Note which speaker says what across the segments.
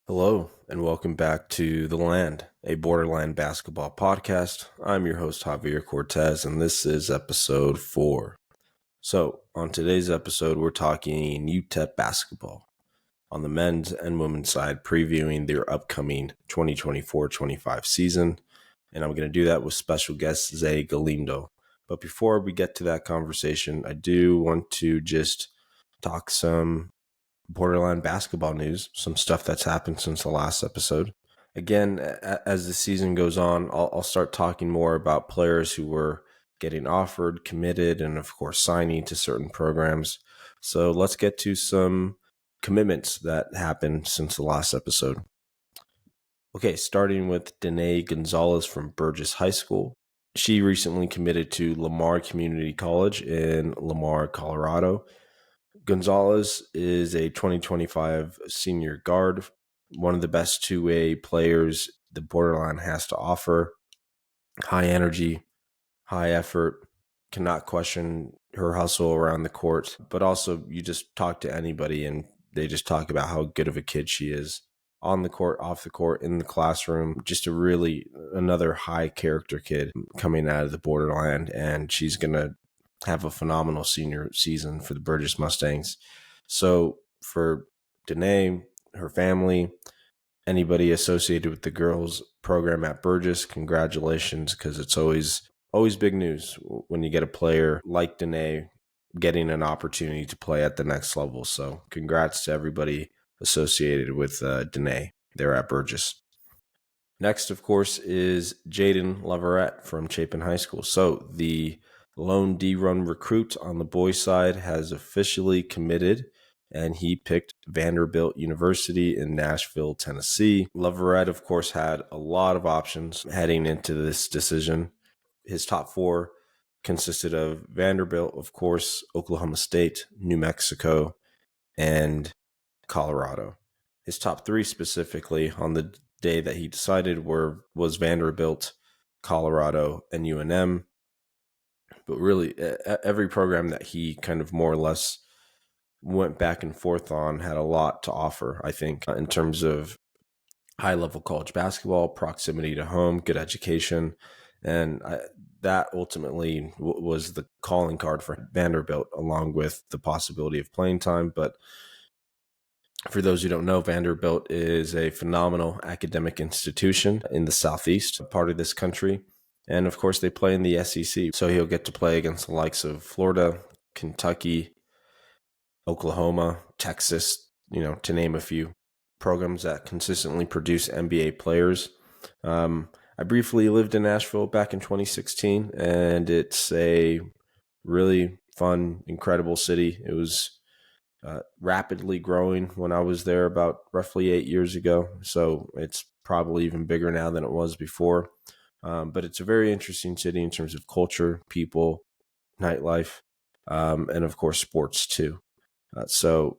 Speaker 1: Hello, and welcome back to The Land, a Borderland basketball podcast. I'm your host, Javier Cortez, and this is episode 4. So, on today's episode, we're talking UTEP basketball on the men's and women's side, previewing their upcoming 2024-25 season. And I'm going to do that with special guest Zay Galindo. But before we get to that conversation, I do want to just talk some Borderland basketball news, some stuff that's happened since the last episode. Again, as the season goes on, I'll start talking more about players who were getting offered, committed, and of course signing to certain programs. So let's get to some commitments that happened since the last episode. Okay, starting with Danae Gonzalez from Burgess High School. She recently committed to Lamar Community College in Lamar, Colorado. Gonzalez is a 2025 senior guard, one of the best two-way players the Borderland has to offer. High energy, high effort, cannot question her hustle around the court. But also, you just talk to anybody and they just talk about how good of a kid she is. On the court, off the court, in the classroom, just another high character kid coming out of the Borderland, and she's going to have a phenomenal senior season for the Burgess Mustangs. So for Danae, her family, anybody associated with the girls program at Burgess, congratulations, because it's always big news when you get a player like Danae getting an opportunity to play at the next level. So congrats to everybody associated with Danae there at Burgess. Next, of course, is Jayden Leverett from Chapin High School. So the lone D-run recruit on the boys' side has officially committed, and he picked Vanderbilt University in Nashville, Tennessee. Leverett, of course, had a lot of options heading into this decision. His top 4 consisted of Vanderbilt, of course, Oklahoma State, New Mexico, and Colorado. His top 3 specifically on the day that he decided was Vanderbilt, Colorado, and UNM. But really, every program that he kind of more or less went back and forth on had a lot to offer, I think, in terms of high-level college basketball, proximity to home, good education. And that ultimately was the calling card for Vanderbilt, along with the possibility of playing time. But for those who don't know, Vanderbilt is a phenomenal academic institution in the southeast part of this country. And of course, they play in the SEC. So he'll get to play against the likes of Florida, Kentucky, Oklahoma, Texas, to name a few programs that consistently produce NBA players. I briefly lived in Nashville back in 2016, and it's a really fun, incredible city. It was rapidly growing when I was there about roughly 8 years ago. So it's probably even bigger now than it was before. But it's a very interesting city in terms of culture, people, nightlife, and of course, sports too. So,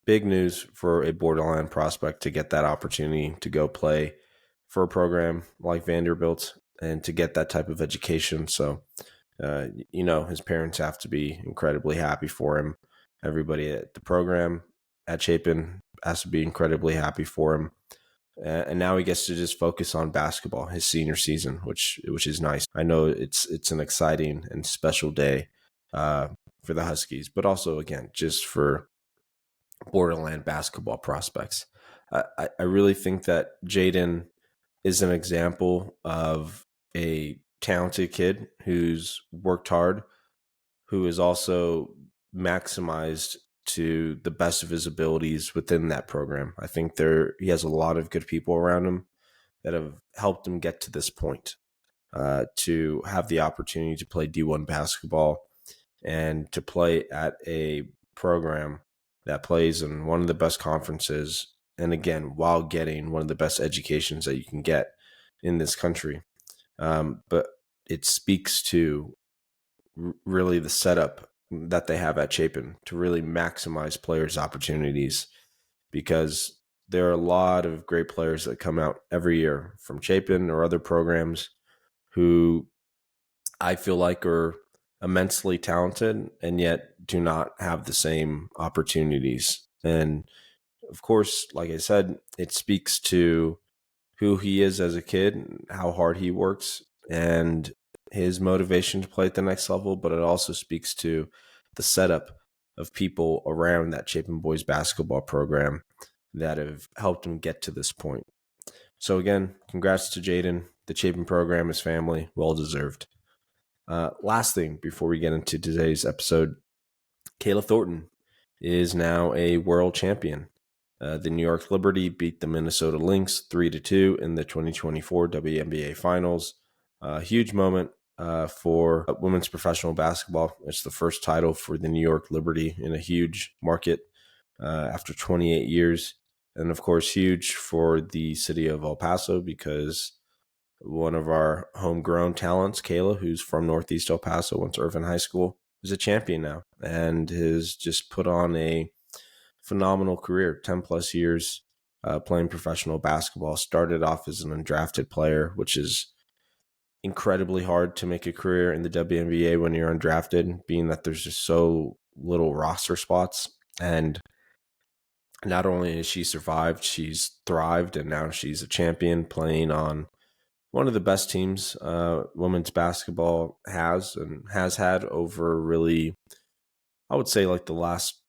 Speaker 1: big news for a Borderland prospect to get that opportunity to go play for a program like Vanderbilt and to get that type of education. So, his parents have to be incredibly happy for him. Everybody at the program at Chapin has to be incredibly happy for him. And now he gets to just focus on basketball, his senior season, which is nice. I know it's an exciting and special day for the Huskies, but also, again, just for Borderland basketball prospects. I really think that Jayden is an example of a talented kid who's worked hard, who is also maximized to the best of his abilities within that program. I think he has a lot of good people around him that have helped him get to this point, to have the opportunity to play D1 basketball and to play at a program that plays in one of the best conferences, and again, while getting one of the best educations that you can get in this country. But it speaks to really the setup that they have at Chapin to really maximize players' opportunities, because there are a lot of great players that come out every year from Chapin or other programs who I feel like are immensely talented and yet do not have the same opportunities. And of course, like I said, it speaks to who he is as a kid, how hard he works, and his motivation to play at the next level. But it also speaks to the setup of people around that Chapin boys basketball program that have helped him get to this point. So again, congrats to Jayden. The Chapin program, his family, well deserved. Last thing before we get into today's episode, Kayla Thornton is now a world champion. The New York Liberty beat the Minnesota Lynx 3-2 in the 2024 WNBA Finals. A huge moment for women's professional basketball. It's the first title for the New York Liberty in a huge market after 28 years. And of course, huge for the city of El Paso because one of our homegrown talents, Kayla, who's from Northeast El Paso, went to Irvin High School, is a champion now and has just put on a phenomenal career, 10 plus years playing professional basketball. Started off as an undrafted player, which is incredibly hard to make a career in the WNBA when you're undrafted, being that there's just so little roster spots. And not only has she survived, she's thrived, and now she's a champion playing on one of the best teams women's basketball has and has had over really, I would say, like the last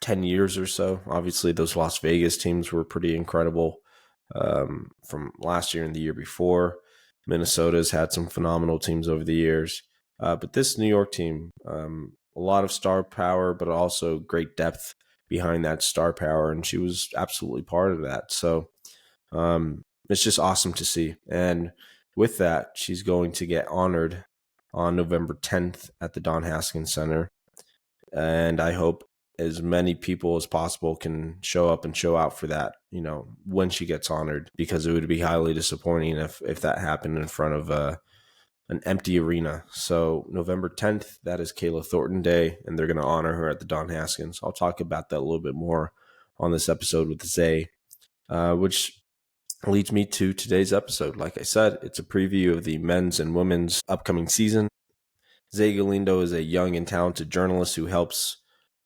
Speaker 1: 10 years or so. Obviously, those Las Vegas teams were pretty incredible from last year and the year before. Minnesota's had some phenomenal teams over the years. But this New York team, a lot of star power, but also great depth behind that star power. And she was absolutely part of that. So it's just awesome to see. And with that, she's going to get honored on November 10th at the Don Haskins Center. And I hope as many people as possible can show up and show out for that, when she gets honored, because it would be highly disappointing if that happened in front of an empty arena. So November 10th, that is Kayla Thornton Day, and they're going to honor her at the Don Haskins. I'll talk about that a little bit more on this episode with Zay, which leads me to today's episode. Like I said, it's a preview of the men's and women's upcoming season. Zay Galindo is a young and talented journalist who helps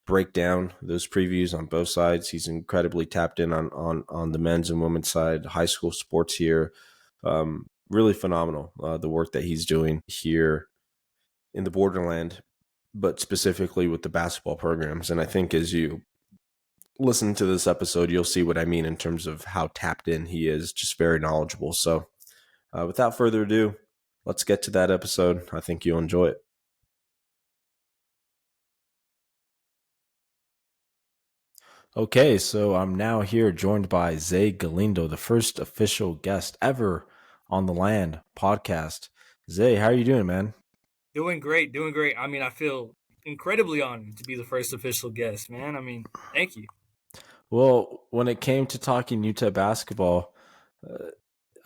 Speaker 1: break down those previews on both sides. He's incredibly tapped in on the men's and women's side, high school sports here. Really phenomenal, the work that he's doing here in the Borderland, but specifically with the basketball programs. And I think as you listen to this episode, you'll see what I mean in terms of how tapped in he is, just very knowledgeable. So without further ado, let's get to that episode. I think you'll enjoy it. Okay, so I'm now here joined by Zay Galindo, the first official guest ever on the Land podcast. Zay, how are you doing, man?
Speaker 2: Doing great. I mean, I feel incredibly honored to be the first official guest, man. I mean, thank you.
Speaker 1: Well, when it came to talking UTEP basketball,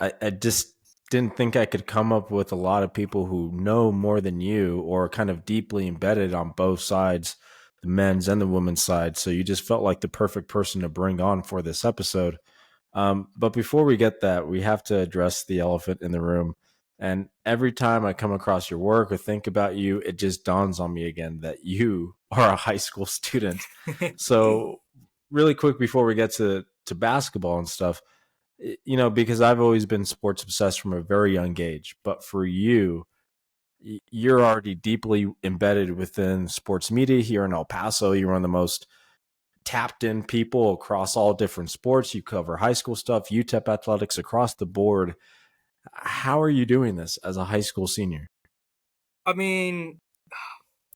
Speaker 1: I just didn't think I could come up with a lot of people who know more than you or kind of deeply embedded on both sides, the men's and the women's side. So you just felt like the perfect person to bring on for this episode. But before we get that, we have to address the elephant in the room. And every time I come across your work or think about you, it just dawns on me again that you are a high school student. So really quick before we get to basketball and stuff, because I've always been sports obsessed from a very young age, but for you, you're already deeply embedded within sports media here in El Paso. You're one of the most tapped in people across all different sports. You cover high school stuff, UTEP athletics across the board. How are you doing this as a high school senior?
Speaker 2: I mean,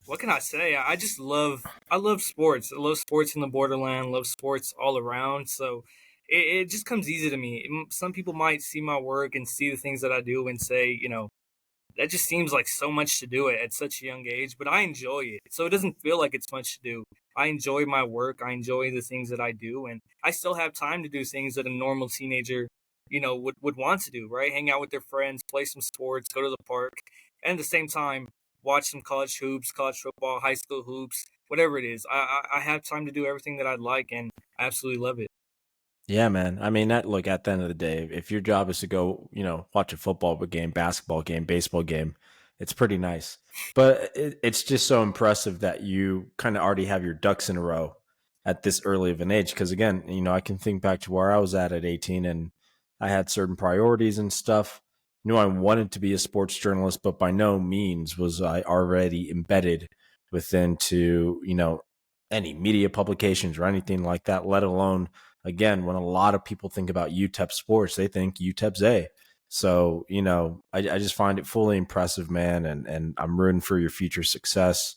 Speaker 2: what can I say? I love sports. I love sports in the Borderland, love sports all around. So it just comes easy to me. Some people might see my work and see the things that I do and say, that just seems like so much to do it at such a young age, but I enjoy it. So it doesn't feel like it's much to do. I enjoy my work. I enjoy the things that I do, and I still have time to do things that a normal teenager, would want to do, right? Hang out with their friends, play some sports, go to the park, and at the same time, watch some college hoops, college football, high school hoops, whatever it is. I have time to do everything that I'd like, and I absolutely love it.
Speaker 1: Yeah, man. I mean, look, at the end of the day, if your job is to go, watch a football game, basketball game, baseball game, it's pretty nice. But it's just so impressive that you kind of already have your ducks in a row at this early of an age. Because again, I can think back to where I was at 18, and I had certain priorities and stuff. Knew I wanted to be a sports journalist, but by no means was I already embedded within to, any media publications or anything like that, let alone, again, when a lot of people think about UTEP sports, they think UTEP Zay. So, I just find it fully impressive, man. And I'm rooting for your future success,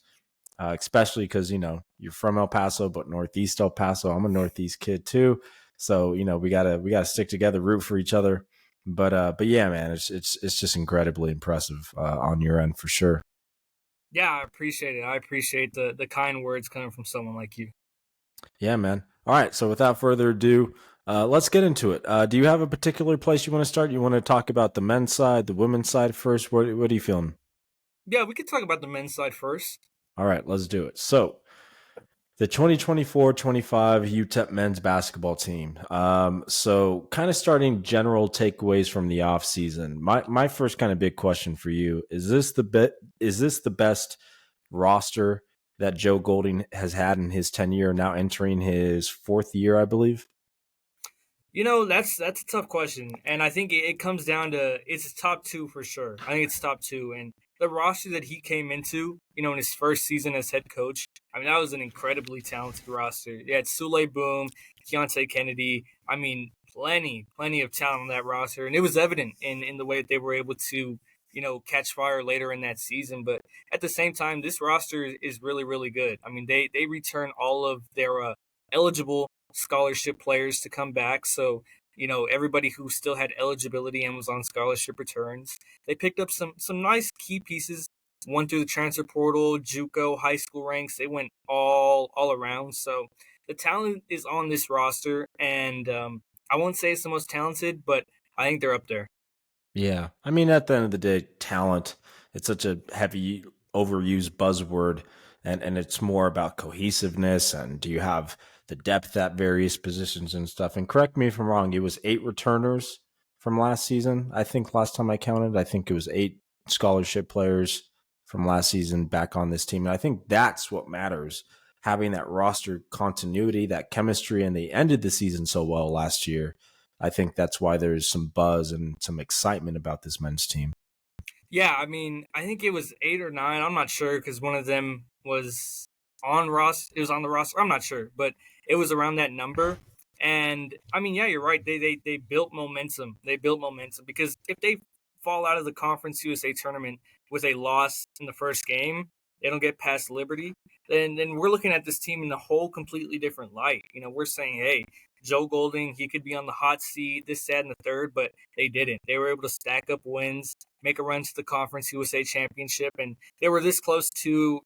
Speaker 1: especially because, you're from El Paso, but Northeast El Paso. I'm a Northeast kid too. So, we gotta stick together, root for each other. But yeah, man, it's just incredibly impressive on your end for sure.
Speaker 2: Yeah, I appreciate it. I appreciate the kind words coming from someone like you.
Speaker 1: Yeah, man. All right. So without further ado, let's get into it. Do you have a particular place you want to start? You want to talk about the men's side, the women's side first? What are you feeling?
Speaker 2: Yeah, we could talk about the men's side first.
Speaker 1: All right, let's do it. So the 2024-25 UTEP men's basketball team. So kind of starting general takeaways from the off season. My first kind of big question for you is this the best roster that Joe Golding has had in his tenure, now entering his fourth year, I believe?
Speaker 2: That's a tough question, and I think it comes down to it's top two for sure. I think it's top two, and the roster that he came into, in his first season as head coach, I mean that was an incredibly talented roster. You had Sule Boom, Keontae Kennedy. I mean, plenty of talent on that roster, and it was evident in the way that they were able to catch fire later in that season. But at the same time, this roster is really really good. I mean, they return all of their eligible scholarship players to come back. So, everybody who still had eligibility and was on scholarship returns. They picked up some nice key pieces. One through the transfer portal, JUCO, high school ranks. They went all around. So the talent is on this roster, and I won't say it's the most talented, but I think they're up there.
Speaker 1: Yeah. I mean, at the end of the day, talent, it's such a heavy, overused buzzword, and it's more about cohesiveness and do you have the depth at various positions and stuff. And correct me if I'm wrong, it was 8 returners from last season. I think last time I counted, I think it was 8 scholarship players from last season back on this team. And I think that's what matters, having that roster continuity, that chemistry, and they ended the season so well last year. I think that's why there's some buzz and some excitement about this men's team.
Speaker 2: Yeah, I mean, I think it was 8 or 9. I'm not sure because one of them was on Ross. It was on the roster. I'm not sure, but it was around that number. And I mean, yeah, you're right. They built momentum. They built momentum because if they fall out of the Conference USA tournament with a loss in the first game, they don't get past Liberty. Then we're looking at this team in a whole completely different light. We're saying, hey, Joe Golding, he could be on the hot seat, this, that, and the third, but they didn't. They were able to stack up wins, make a run to the Conference USA Championship, and they were this close to,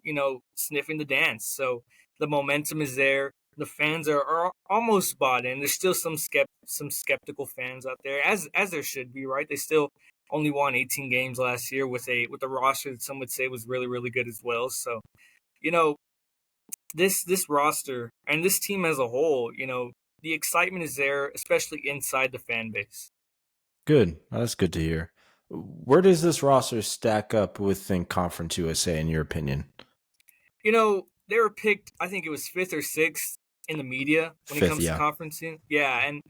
Speaker 2: sniffing the dance. So the momentum is there. The fans are almost bought in. There's still some skeptical fans out there, as there should be, right? They still only won 18 games last year with a roster that some would say was really, really good as well. So, you know, this roster and this team as a whole, the excitement is there, especially inside the fan base.
Speaker 1: Good. That's good to hear. Where does this roster stack up within Conference USA, in your opinion?
Speaker 2: They were picked, I think it was 5th or 6th in the media when it comes to conferencing. Yeah, and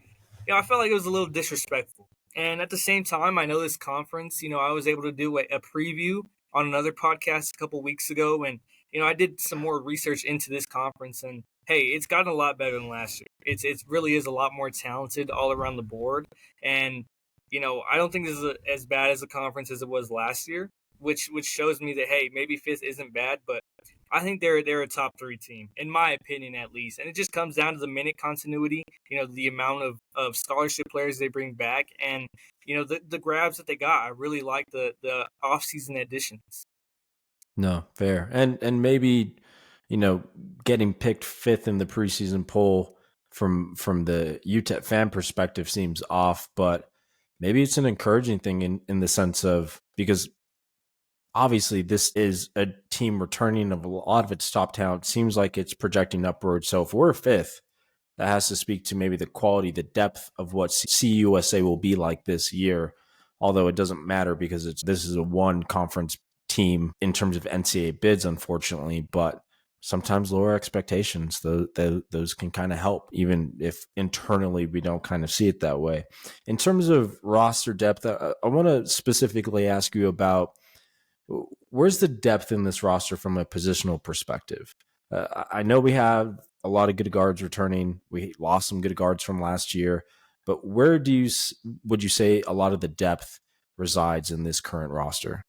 Speaker 2: I felt like it was a little disrespectful. And at the same time, I know this conference, I was able to do a preview on another podcast a couple weeks ago, and I did some more research into this conference, and hey, it's gotten a lot better than last year. It really is a lot more talented all around the board, and I don't think this is as bad as a conference as it was last year, which shows me that hey, maybe 5th isn't bad, but I think they're a top 3 team in my opinion at least, and it just comes down to the minute continuity, the amount of scholarship players they bring back, and the grabs that they got. I really like the offseason additions.
Speaker 1: No, fair. And maybe, getting picked 5th in the preseason poll from the UTEP fan perspective seems off, but maybe it's an encouraging thing in the sense of, because obviously this is a team returning of a lot of its top talent. Seems like it's projecting upward. So if we're 5th, that has to speak to maybe the quality, the depth of what CUSA will be like this year. Although it doesn't matter because this is a one conference team in terms of NCAA bids, unfortunately. But sometimes lower expectations. Those can kind of help, even if internally we don't kind of see it that way. In terms of roster depth, I want to specifically ask you about where's the depth in this roster from a positional perspective. I know we have a lot of good guards returning. We lost some good guards from last year, but where would you say a lot of the depth resides in this current roster?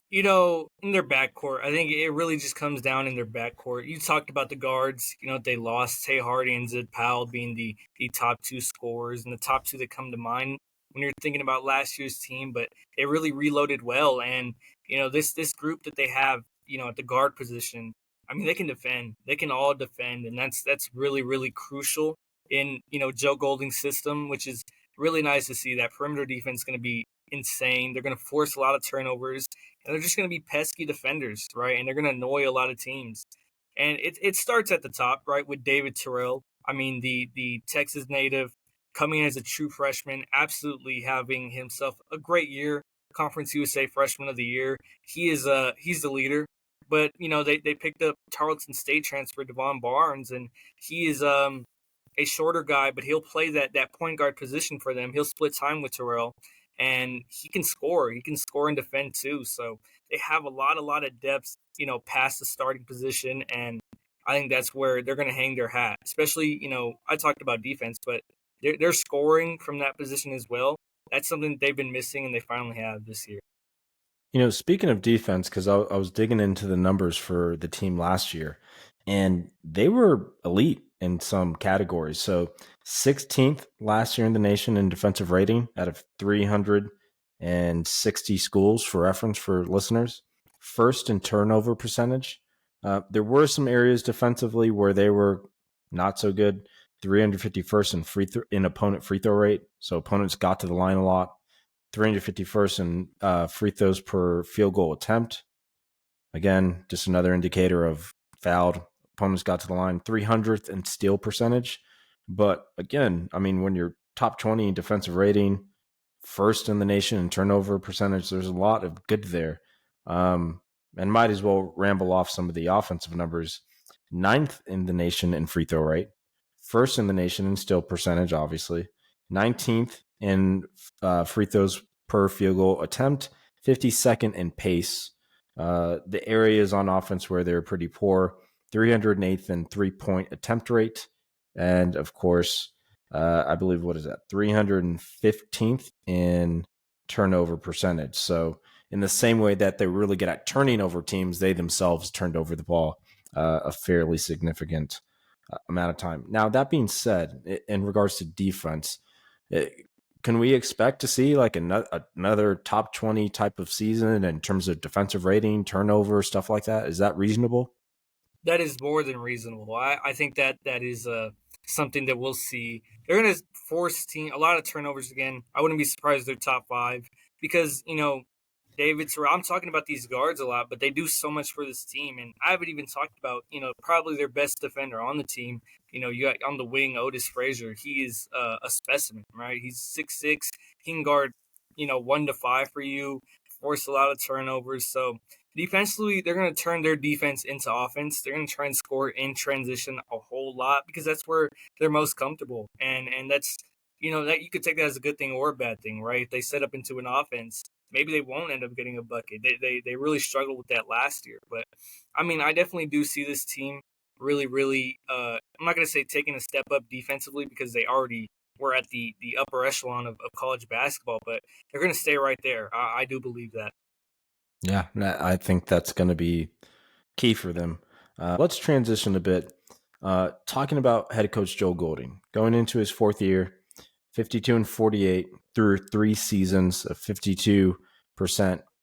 Speaker 2: In their backcourt, I think it really just comes down in their backcourt. You talked about the guards, they lost Tay Hardy and Zed Powell being the top two scorers and the top two that come to mind when you're thinking about last year's team, but they really reloaded well. And, this group that they have, at the guard position, I mean, they can defend. They can all defend, and that's really, really crucial in, Joe Golding's system, which is really nice to see. That perimeter defense is going to be insane. They're going to force a lot of turnovers, and they're just going to be pesky defenders, right? And they're going to annoy a lot of teams. And it starts at the top, right, with David Terrell. I mean, the Texas native coming in as a true freshman, absolutely having himself a great year. Conference USA Freshman of the Year. He's the leader. But, they picked up Tarleton State transfer Devon Barnes, and he is a shorter guy, but he'll play that point guard position for them. He'll split time with Terrell, and he can score. He can score and defend too. So they have a lot of depth, past the starting position, and I think that's where they're going to hang their hat. Especially, I talked about defense, but they're scoring from that position as well. That's something that they've been missing, and they finally have this year.
Speaker 1: Speaking of defense, because I was digging into the numbers for the team last year, and they were elite in some categories. So 16th last year in the nation in defensive rating out of 360 schools, for reference for listeners. First in turnover percentage. There were some areas defensively where they were not so good. 351st in opponent free throw rate. So opponents got to the line a lot. 351st in free throws per field goal attempt. Again, just another indicator of fouled. Opponents got to the line. 300th in steal percentage. But again, I mean, when you're top 20 in defensive rating, first in the nation in turnover percentage, there's a lot of good there. And might as well ramble off some of the offensive numbers. 9th in the nation in free throw rate. First in the nation in steal percentage, obviously. 19th in free throws per field goal attempt. 52nd in pace. The areas on offense where they're pretty poor. 308th in three-point attempt rate. And, of course, I believe, 315th in turnover percentage. So in the same way that they're really good at turning over teams, they themselves turned over the ball a fairly significant amount of time. Now, that being said, in regards to defense, can we expect to see like another top 20 type of season in terms of defensive rating, turnover, stuff like that? Is that reasonable?
Speaker 2: That is more than reasonable. I think that is something that we'll see. They're going to force a lot of turnovers again. I wouldn't be surprised if they're top 5 because, David Terrell, I'm talking about these guards a lot, but they do so much for this team. And I haven't even talked about, probably their best defender on the team. You got on the wing, Otis Frazier. He is a specimen, right? He's 6'6". He can guard, 1 to 5 for you, force a lot of turnovers. So defensively, they're going to turn their defense into offense. They're going to try and score in transition a whole lot because that's where they're most comfortable. And that's, that you could take that as a good thing or a bad thing, right? If they set up into an offense, maybe they won't end up getting a bucket. They really struggled with that last year. But, I mean, I definitely do see this team really, really I'm not going to say taking a step up defensively because they already were at the upper echelon of college basketball, but they're going to stay right there. I do believe that.
Speaker 1: Yeah, I think that's going to be key for them. Let's transition a bit. Talking about head coach Joe Golding, going into his 4th year, 52-48 through 3 seasons of 52%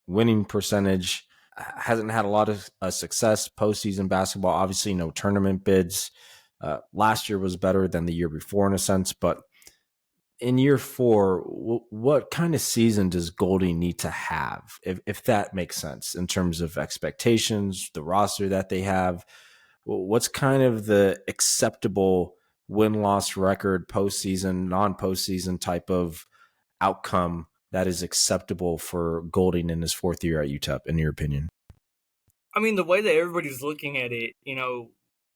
Speaker 1: winning percentage. Hasn't had a lot of success postseason basketball. Obviously, no tournament bids. Last year was better than the year before in a sense, but in year 4, what kind of season does Golding need to have, if that makes sense, in terms of expectations, the roster that they have? What's kind of the acceptable win-loss record, postseason, non-postseason type of outcome that is acceptable for Golding in his 4th year at UTEP, in your opinion?
Speaker 2: I mean, the way that everybody's looking at it,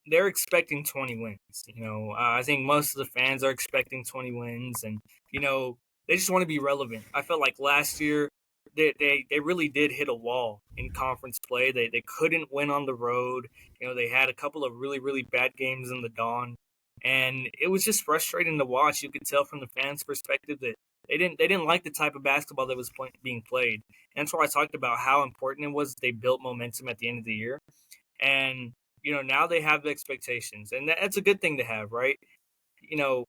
Speaker 2: they're expecting 20 wins. I think most of the fans are expecting 20 wins, and they just want to be relevant. I felt like last year they really did hit a wall in conference play. They couldn't win on the road. They had a couple of really really bad games in the dawn, and it was just frustrating to watch. You could tell from the fans' perspective that they didn't like the type of basketball that was being played. And that's why I talked about how important it was that they built momentum at the end of the year. And, now they have the expectations. And that's a good thing to have, right? You know,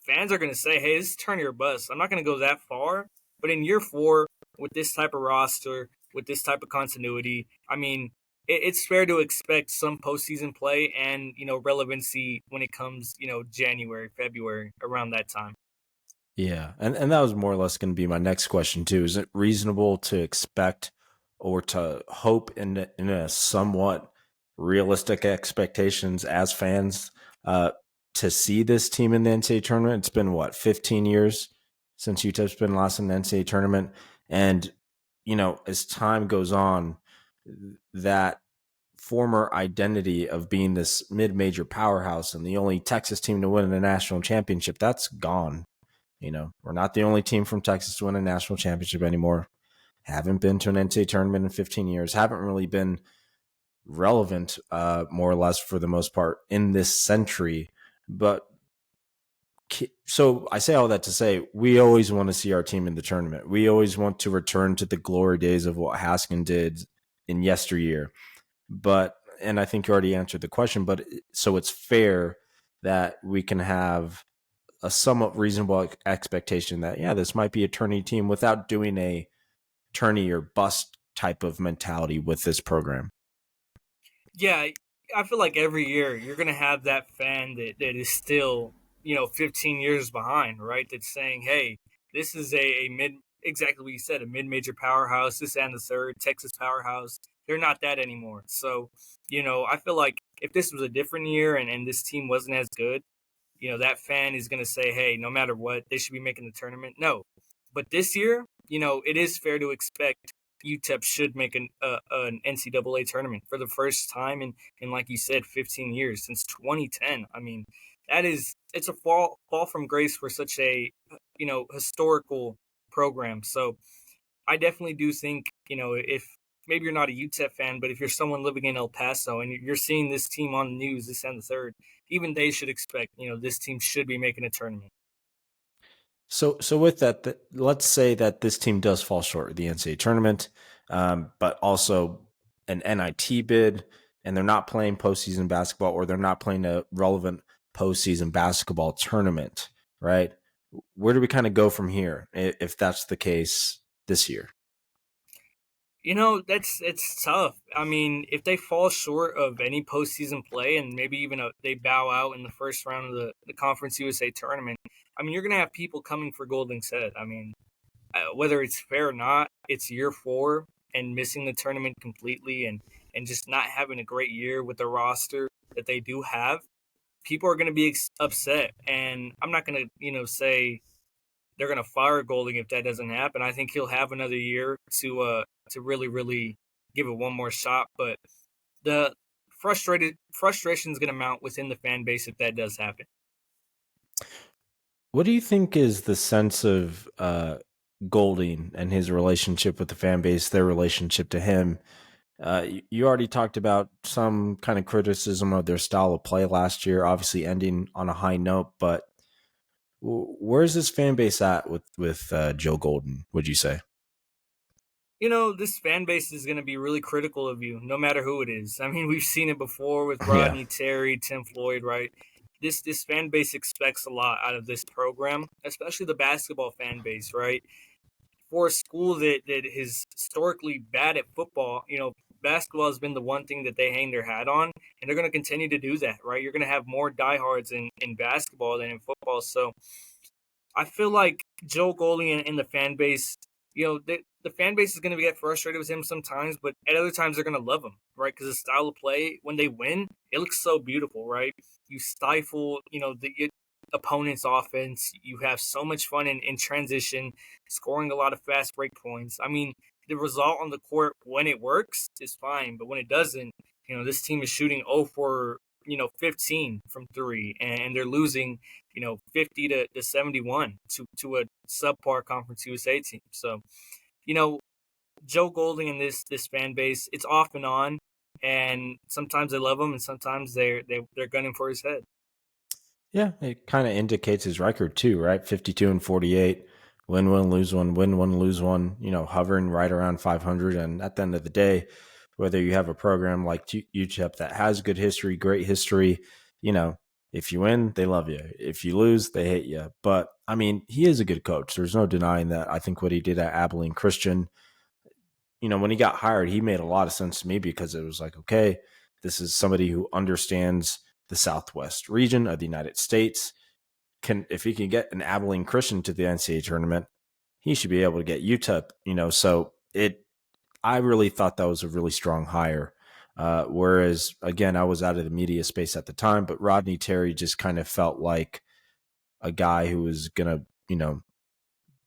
Speaker 2: Fans are going to say, hey, this is turn your bus. I'm not going to go that far. But in year 4, with this type of roster, with this type of continuity, I mean, it's fair to expect some postseason play and, relevancy when it comes, January, February, around that time.
Speaker 1: Yeah, and that was more or less going to be my next question too. Is it reasonable to expect or to hope in a somewhat realistic expectations as fans to see this team in the NCAA tournament? It's been what, 15 years since UTEP's been last in the NCAA tournament, and as time goes on, that former identity of being this mid-major powerhouse and the only Texas team to win a national championship, that's gone. We're not the only team from Texas to win a national championship anymore. Haven't been to an NCAA tournament in 15 years. Haven't really been relevant, more or less, for the most part, in this century. But so I say all that to say, we always want to see our team in the tournament. We always want to return to the glory days of what Haskin did in yesteryear. And I think you already answered the question, but so it's fair that we can have a somewhat reasonable expectation that, yeah, this might be a tourney team without doing a tourney or bust type of mentality with this program.
Speaker 2: Yeah, I feel like every year you're going to have that fan that is still, 15 years behind, right? That's saying, hey, this is a mid, exactly what you said, a mid-major powerhouse, this and the third, Texas powerhouse. They're not that anymore. So, I feel like if this was a different year and this team wasn't as good, that fan is going to say, hey, no matter what, they should be making the tournament. No. But this year, it is fair to expect UTEP should make an NCAA tournament for the first time in like you said, 15 years, since 2010. I mean, it's a fall from grace for such a, historical program. So I definitely do think, if maybe you're not a UTEP fan, but if you're someone living in El Paso and you're seeing this team on the news, this and the third, even they should expect, this team should be making a tournament.
Speaker 1: So with that, let's say that this team does fall short of the NCAA tournament, but also an NIT bid, and they're not playing postseason basketball, or they're not playing a relevant postseason basketball tournament, right? Where do we kind of go from here if that's the case this year?
Speaker 2: It's tough. I mean, if they fall short of any postseason play and maybe even they bow out in the first round of the Conference USA tournament, I mean, you're going to have people coming for Golden's head. I mean, whether it's fair or not, it's year 4 and missing the tournament completely and just not having a great year with the roster that they do have. People are going to be upset, and I'm not going to, say they're going to fire Golding if that doesn't happen. I think he'll have another year to really, really give it one more shot. But the frustration is going to mount within the fan base if that does happen.
Speaker 1: What do you think is the sense of Golding and his relationship with the fan base, their relationship to him? You already talked about some kind of criticism of their style of play last year, obviously ending on a high note, but where's this fan base at with Joe Golden, would you say?
Speaker 2: This fan base is going to be really critical of you, no matter who it is. I mean, we've seen it before with Rodney, Terry, Tim Floyd, right? This fan base expects a lot out of this program, especially the basketball fan base, right? For a school that is historically bad at football, basketball has been the one thing that they hang their hat on, and they're going to continue to do that, right? You're going to have more diehards in basketball than in football. So I feel like Joe Golding and the fan base, the fan base is going to get frustrated with him sometimes, but at other times they're going to love him, right? Because the style of play, when they win, it looks so beautiful, right? You stifle, the opponent's offense. You have so much fun in transition, scoring a lot of fast break points. I mean, the result on the court when it works is fine, but when it doesn't, this team is shooting 0 for 15 from three, and they're losing 50 to 71 to a subpar Conference USA team. So you know Joe Golding and this fan base, it's off and on, and sometimes they love him, and sometimes they're gunning for his head.
Speaker 1: Yeah, it kind of indicates his record too, right? 52-48, win one, lose one, win one, lose one. Hovering right around 500. And at the end of the day, whether you have a program like UTEP that has good history, great history, if you win, they love you. If you lose, they hate you. But I mean, he is a good coach. There's no denying that. I think what he did at Abilene Christian, when he got hired, he made a lot of sense to me because it was like, okay, this is somebody who understands the Southwest region of the United States. If he can get an Abilene Christian to the NCAA tournament, he should be able to get UTEP. So I really thought that was a really strong hire. Whereas, again, I was out of the media space at the time, but Rodney Terry just kind of felt like a guy who was going to,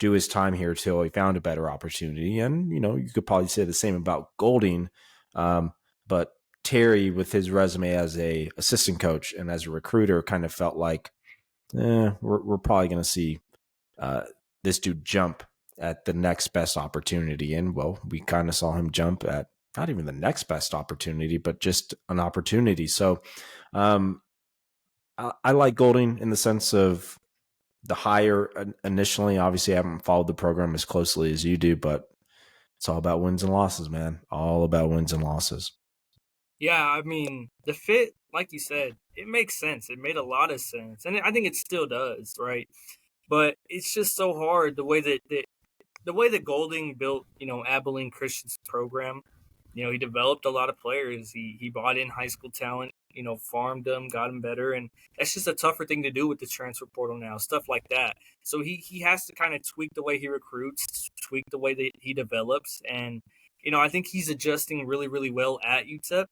Speaker 1: do his time here till he found a better opportunity. And, you could probably say the same about Golding. But Terry, with his resume as a assistant coach and as a recruiter, kind of felt like, we're probably going to see this dude jump at the next best opportunity. And, well, we kind of saw him jump at not even the next best opportunity, but just an opportunity. So I like Golding in the sense of the hire initially. Obviously, I haven't followed the program as closely as you do, but it's all about wins and losses, man. All about wins and losses.
Speaker 2: Yeah, I mean, the fit, like you said, it makes sense. It made a lot of sense, and I think it still does, right? But it's just so hard the way that Golding built, Abilene Christian's program. He developed a lot of players. He bought in high school talent, farmed them, got them better, and that's just a tougher thing to do with the transfer portal now, stuff like that. So he has to kind of tweak the way he recruits, tweak the way that he develops, and I think he's adjusting really, really well at UTEP.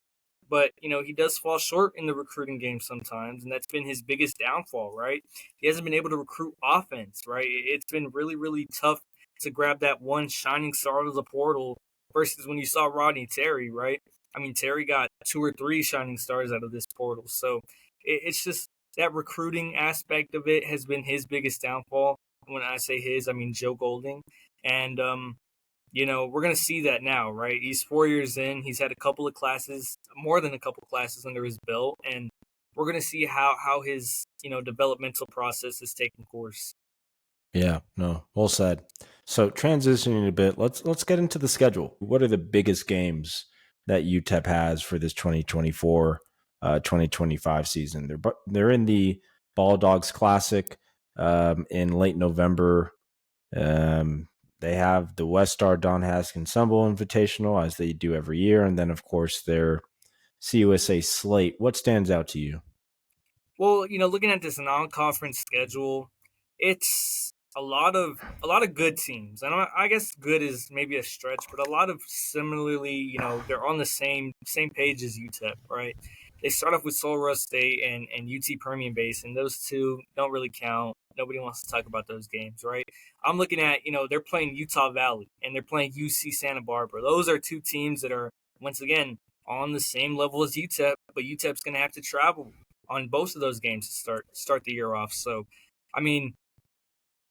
Speaker 2: But he does fall short in the recruiting game sometimes, and that's been his biggest downfall, right? He hasn't been able to recruit offense, right? It's been really, really tough to grab that one shining star of the portal versus when you saw Rodney Terry, right? I mean, Terry got 2 or 3 shining stars out of this portal. So it's just that recruiting aspect of it has been his biggest downfall. When I say his, I mean Joe Golding. And, we're going to see that now, right? He's 4 years in. He's had a couple of classes, more than a couple of classes under his belt. And we're going to see how his, developmental process is taking course.
Speaker 1: Yeah, no, well said. So transitioning a bit, let's get into the schedule. What are the biggest games that UTEP has for this 2024-2025 season? They're in the Ball Dogs Classic in late November. They have the West Star Don Haskins Sumble Invitational, as they do every year, and then of course their CUSA slate. What stands out to you?
Speaker 2: Well, looking at this non-conference schedule, it's a lot of good teams. And I guess good is maybe a stretch, but a lot of similarly, they're on the same page as UTEP, right? They start off with Sulro State and UT Permian Basin. Those two don't really count. Nobody wants to talk about those games, right? I'm looking at, they're playing Utah Valley and they're playing UC Santa Barbara. Those are two teams that are, once again, on the same level as UTEP, but UTEP's going to have to travel on both of those games to start the year off. So, I mean,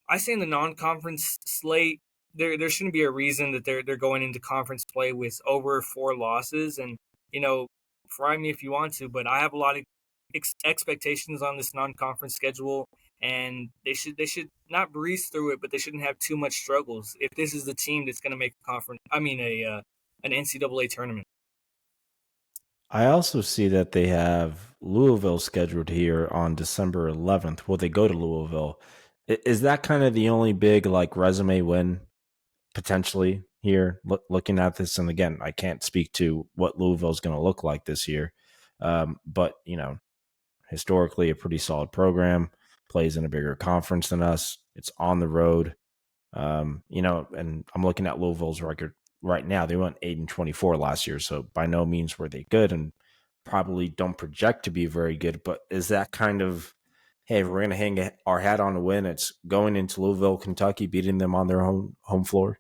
Speaker 2: I say in the non-conference slate, there shouldn't be a reason that they're going into conference play with over 4 losses. And fry me if you want to, but I have a lot of expectations on this non-conference schedule, and they should not breeze through it, but they shouldn't have too much struggles if this is the team that's going to make a conference. I mean, an NCAA tournament.
Speaker 1: I also see that they have Louisville scheduled here on December 11th. Will they go to Louisville? Is that kind of the only big resume win potentially here? Looking at this, and again, I can't speak to what Louisville is going to look like this year, but historically a pretty solid program, plays in a bigger conference than us. It's on the road, and I'm looking at Louisville's record right now. They went 8-24 last year, so by no means were they good, and probably don't project to be very good. But is that kind of, hey, if we're going to hang our hat on a win, it's going into Louisville, Kentucky, beating them on their home floor?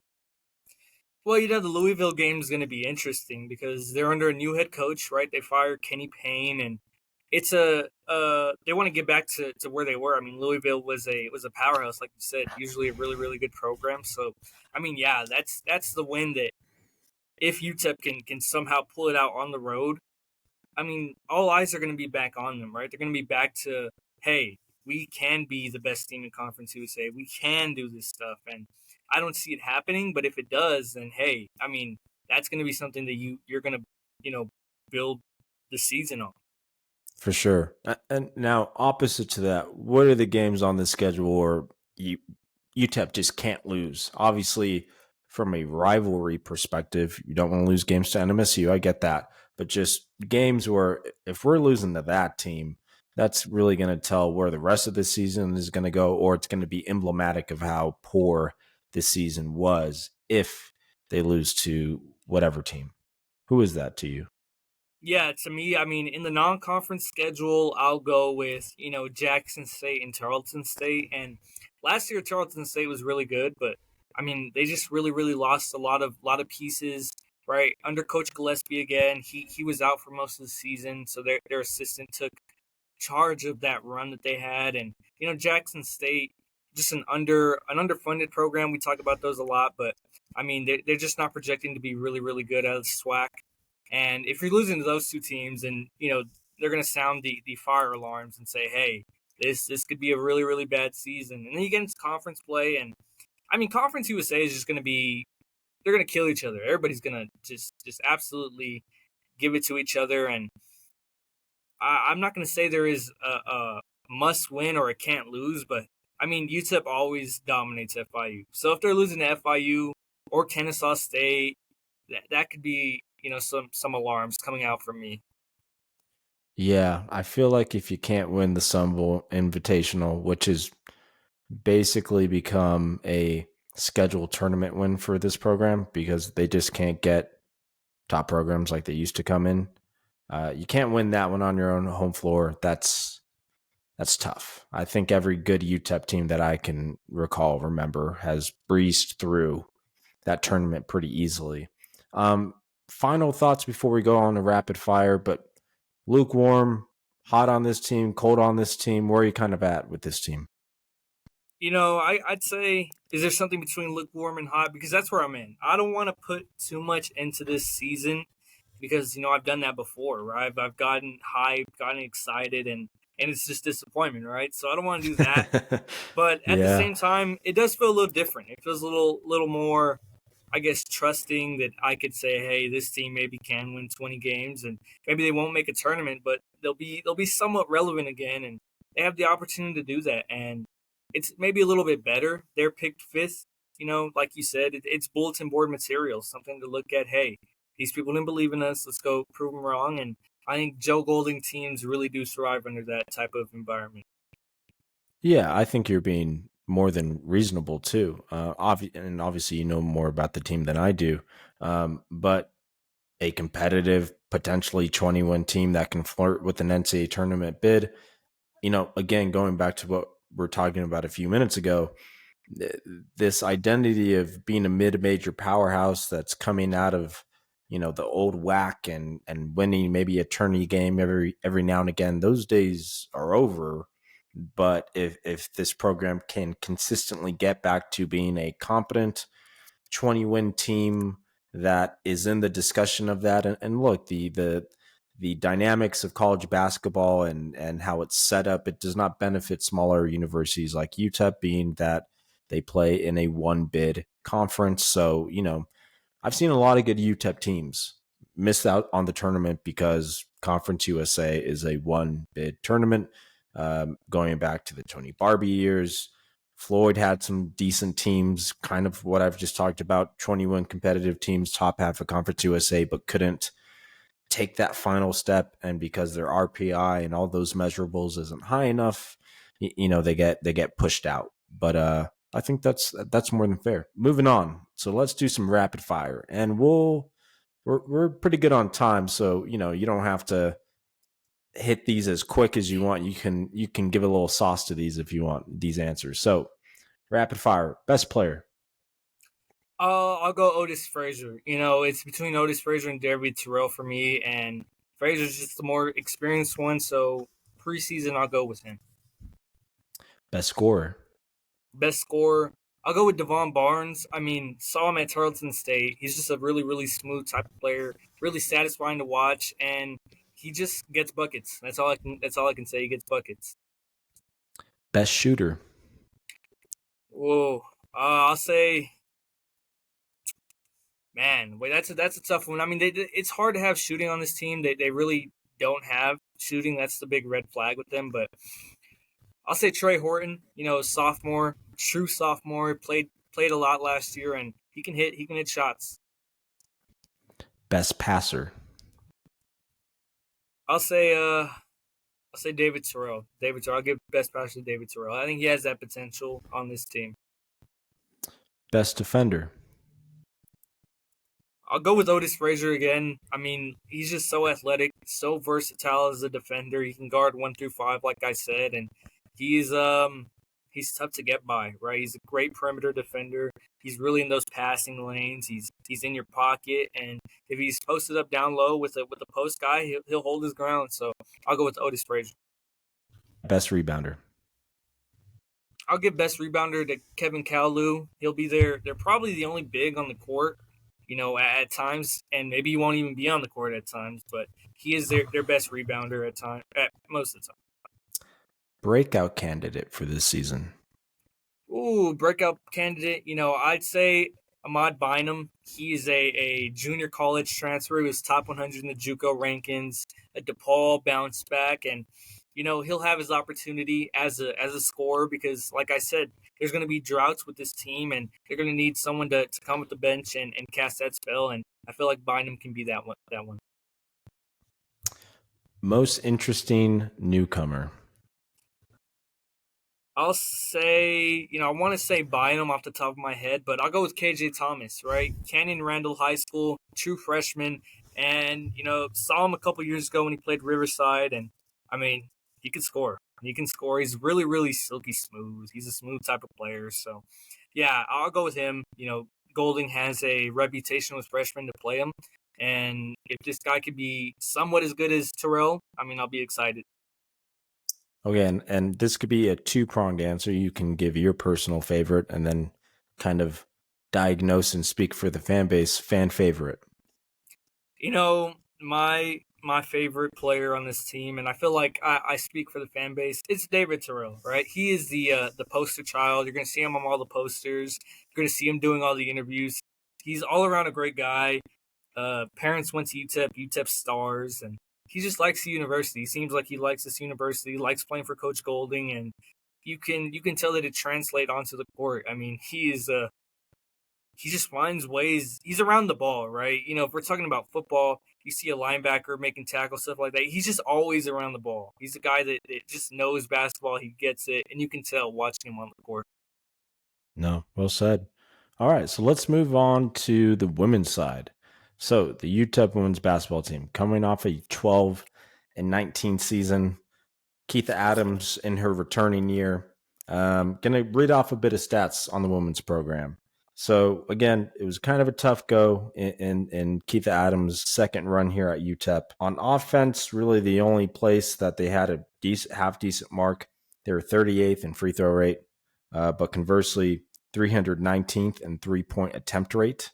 Speaker 2: Well, the Louisville game is going to be interesting because they're under a new head coach, right? They fired Kenny Payne, and it's they want to get back to where they were. I mean, Louisville was a powerhouse, like you said, usually a really really good program. So, I mean, yeah, that's the win that if UTEP can somehow pull it out on the road, I mean, all eyes are going to be back on them, right? They're going to be back to, hey, we can be the best team in Conference USA. We can do this stuff, and I don't see it happening. But if it does, then hey, I mean, that's going to be something that you're going to, build the season on.
Speaker 1: For sure. And now, opposite to that, what are the games on the schedule where UTEP just can't lose? Obviously, from a rivalry perspective, you don't want to lose games to NMSU. I get that. But just games where if we're losing to that team, that's really going to tell where the rest of the season is going to go, or it's going to be emblematic of how poor this season was if they lose to whatever team. Who is that to you?
Speaker 2: Yeah, to me, I mean, in the non-conference schedule, I'll go with Jackson State and Tarleton State. And last year, Tarleton State was really good, but I mean, they just really, really lost a lot of pieces. Right under Coach Gillespie again, he was out for most of the season, so their assistant took charge of that run that they had. And Jackson State, just an underfunded program. We talk about those a lot, but I mean, they're just not projecting to be really, really good out of the SWAC. And if you're losing to those two teams, and they're going to sound the fire alarms and say, "Hey, this could be a really really bad season." And then you get into conference play, and I mean, Conference USA is just going to be they're going to kill each other. Everybody's going to just absolutely give it to each other. And I'm not going to say there is a must win or a can't lose, but I mean, UTEP always dominates FIU. So if they're losing to FIU or Kennesaw State, that could be some alarms coming out from me.
Speaker 1: Yeah, I feel like if you can't win the Sun Bowl Invitational, which has basically become a scheduled tournament win for this program because they just can't get top programs like they used to come in. You can't win that one on your own home floor. That's tough. I think every good UTEP team that I can remember, has breezed through that tournament pretty easily. Final thoughts before we go on to rapid fire, but lukewarm, hot on this team, cold on this team. Where are you kind of at with this team?
Speaker 2: I'd say, is there something between lukewarm and hot? Because that's where I'm in. I don't want to put too much into this season because, I've done that before, right? I've gotten hyped, gotten excited, and it's just disappointment, right? So I don't want to do that. But at the
Speaker 1: Yeah.
Speaker 2: same time, it does feel a little different. It feels a little more, I guess, trusting that I could say, hey, this team maybe can win 20 games, and maybe they won't make a tournament, but they'll be somewhat relevant again, and they have the opportunity to do that. And it's maybe a little bit better. They're picked fifth. Like you said, it's bulletin board material, something to look at. Hey, these people didn't believe in us. Let's go prove them wrong. And I think Joe Golding teams really do thrive under that type of environment.
Speaker 1: Yeah, I think you're being more than reasonable too. And obviously, you know more about the team than I do. But a competitive, potentially 20-win team that can flirt with an NCAA tournament bid. Again, going back to what we're talking about a few minutes ago, this identity of being a mid-major powerhouse that's coming out of the old WAC and winning maybe a tourney game every now and again, those days are over. But if this program can consistently get back to being a competent 20-win team that is in the discussion of that, and look, the dynamics of college basketball and how it's set up, it does not benefit smaller universities like UTEP, being that they play in a one bid conference. So, I've seen a lot of good UTEP teams miss out on the tournament because Conference USA is a one bid tournament. Going back to the Tony Barbie years, Floyd had some decent teams, kind of what I've just talked about, 21 competitive teams, top half of Conference USA, but couldn't take that final step. And because their RPI and all those measurables isn't high enough, they get pushed out. But I think that's more than fair. Moving on. So let's do some rapid fire, and we're pretty good on time. So, you don't have to hit these as quick as you want. You can give a little sauce to these if you want these answers. So rapid fire, best player.
Speaker 2: I'll go Otis Frazier. It's between Otis Frazier and David Terrell for me, and Frazier's just the more experienced one, so preseason I'll go with him.
Speaker 1: Best scorer.
Speaker 2: Best scorer, I'll go with Devon Barnes. I mean, saw him at Tarleton State. He's just a really, really smooth type of player, really satisfying to watch, and he just gets buckets. That's all I can say. He gets buckets.
Speaker 1: Best shooter.
Speaker 2: Whoa. I'll say, man, wait, that's a tough one. I mean, it's hard to have shooting on this team. They really don't have shooting. That's the big red flag with them. But I'll say Trey Horton. Sophomore, true sophomore, played a lot last year, and he can hit shots.
Speaker 1: Best passer.
Speaker 2: I'll say David Terrell. I'll give best passer to David Terrell. I think he has that potential on this team.
Speaker 1: Best defender.
Speaker 2: I'll go with Otis Frazier again. I mean, he's just so athletic, so versatile as a defender. He can guard 1 through 5, like I said, and he's tough to get by, right? He's a great perimeter defender. He's really in those passing lanes. He's in your pocket, and if he's posted up down low with a post guy, he'll hold his ground. So I'll go with Otis Frazier.
Speaker 1: Best rebounder.
Speaker 2: I'll give best rebounder to Kevin Kalu. He'll be there. They're probably the only big on the court, at times, and maybe he won't even be on the court at times, but he is their best rebounder at most of the time.
Speaker 1: Breakout candidate for this season.
Speaker 2: Ooh, breakout candidate. I'd say Ahmad Bynum. He's a junior college transfer. He was top 100 in the JUCO rankings. A DePaul bounced back, and he'll have his opportunity as a scorer because, like I said, there's going to be droughts with this team, and they're going to need someone to come with the bench and cast that spell. And I feel like Bynum can be that one.
Speaker 1: Most interesting newcomer.
Speaker 2: I'll say, I want to say Bynum off the top of my head, but I'll go with KJ Thomas, right? Canyon Randall High School, true freshman, and, saw him a couple years ago when he played Riverside, and, I mean, he can score. He's really, really silky smooth. He's a smooth type of player. So, yeah, I'll go with him. Golding has a reputation with freshmen to play him. And if this guy could be somewhat as good as Terrell, I'll be excited.
Speaker 1: Okay, and this could be a two-pronged answer. You can give your personal favorite and then kind of diagnose and speak for the fan base, fan favorite.
Speaker 2: My favorite player on this team, and I feel like I speak for the fan base, it's David Terrell, right? He is the poster child. You're going to see him on all the posters. You're going to see him doing all the interviews. He's all around a great guy. Parents went to UTEP stars, and he just likes the university. He seems like he likes this university, likes playing for Coach Golding, and you can tell that it translates onto the court. I mean, he just finds ways. He's around the ball, right? If we're talking about football, you see a linebacker making tackles, stuff like that. He's just always around the ball. He's a guy that just knows basketball. He gets it, and you can tell watching him on the court.
Speaker 1: No, well said. All right, so let's move on to the women's side. So the UTEP women's basketball team coming off a 12-19 season. Keitha Adams in her returning year. Going to read off a bit of stats on the women's program. So, again, it was kind of a tough go in Keitha Adams' second run here at UTEP. On offense, really the only place that they had a half-decent mark. They were 38th in free throw rate, but conversely, 319th in three-point attempt rate,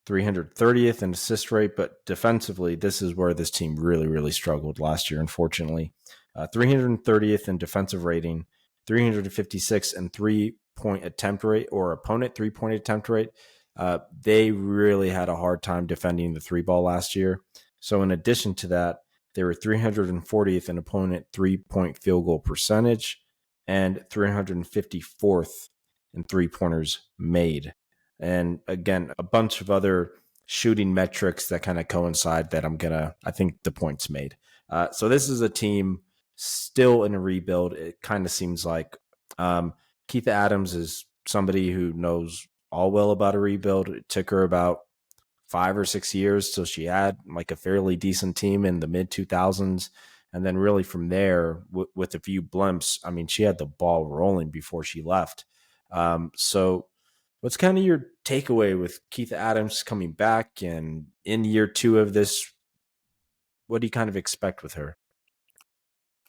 Speaker 1: 330th in assist rate, but defensively, this is where this team really, really struggled last year, unfortunately. 330th in defensive rating, 356 in three-point attempt rate or opponent three-point attempt rate. They really had a hard time defending the three ball last year. So in addition to that, they were 340th in opponent three-point field goal percentage and 354th in three-pointers made. And again, a bunch of other shooting metrics that kind of coincide that I think the points made. So this is a team still in a rebuild. It kind of seems like Keitha Adams is somebody who knows all well about a rebuild. It took her about 5 or 6 years till she had like a fairly decent team in the mid 2000s. And then really from there, with a few blimps, she had the ball rolling before she left. So What's kind of your takeaway with Keith Adams coming back and in year 2 of this? What do you kind of expect with her?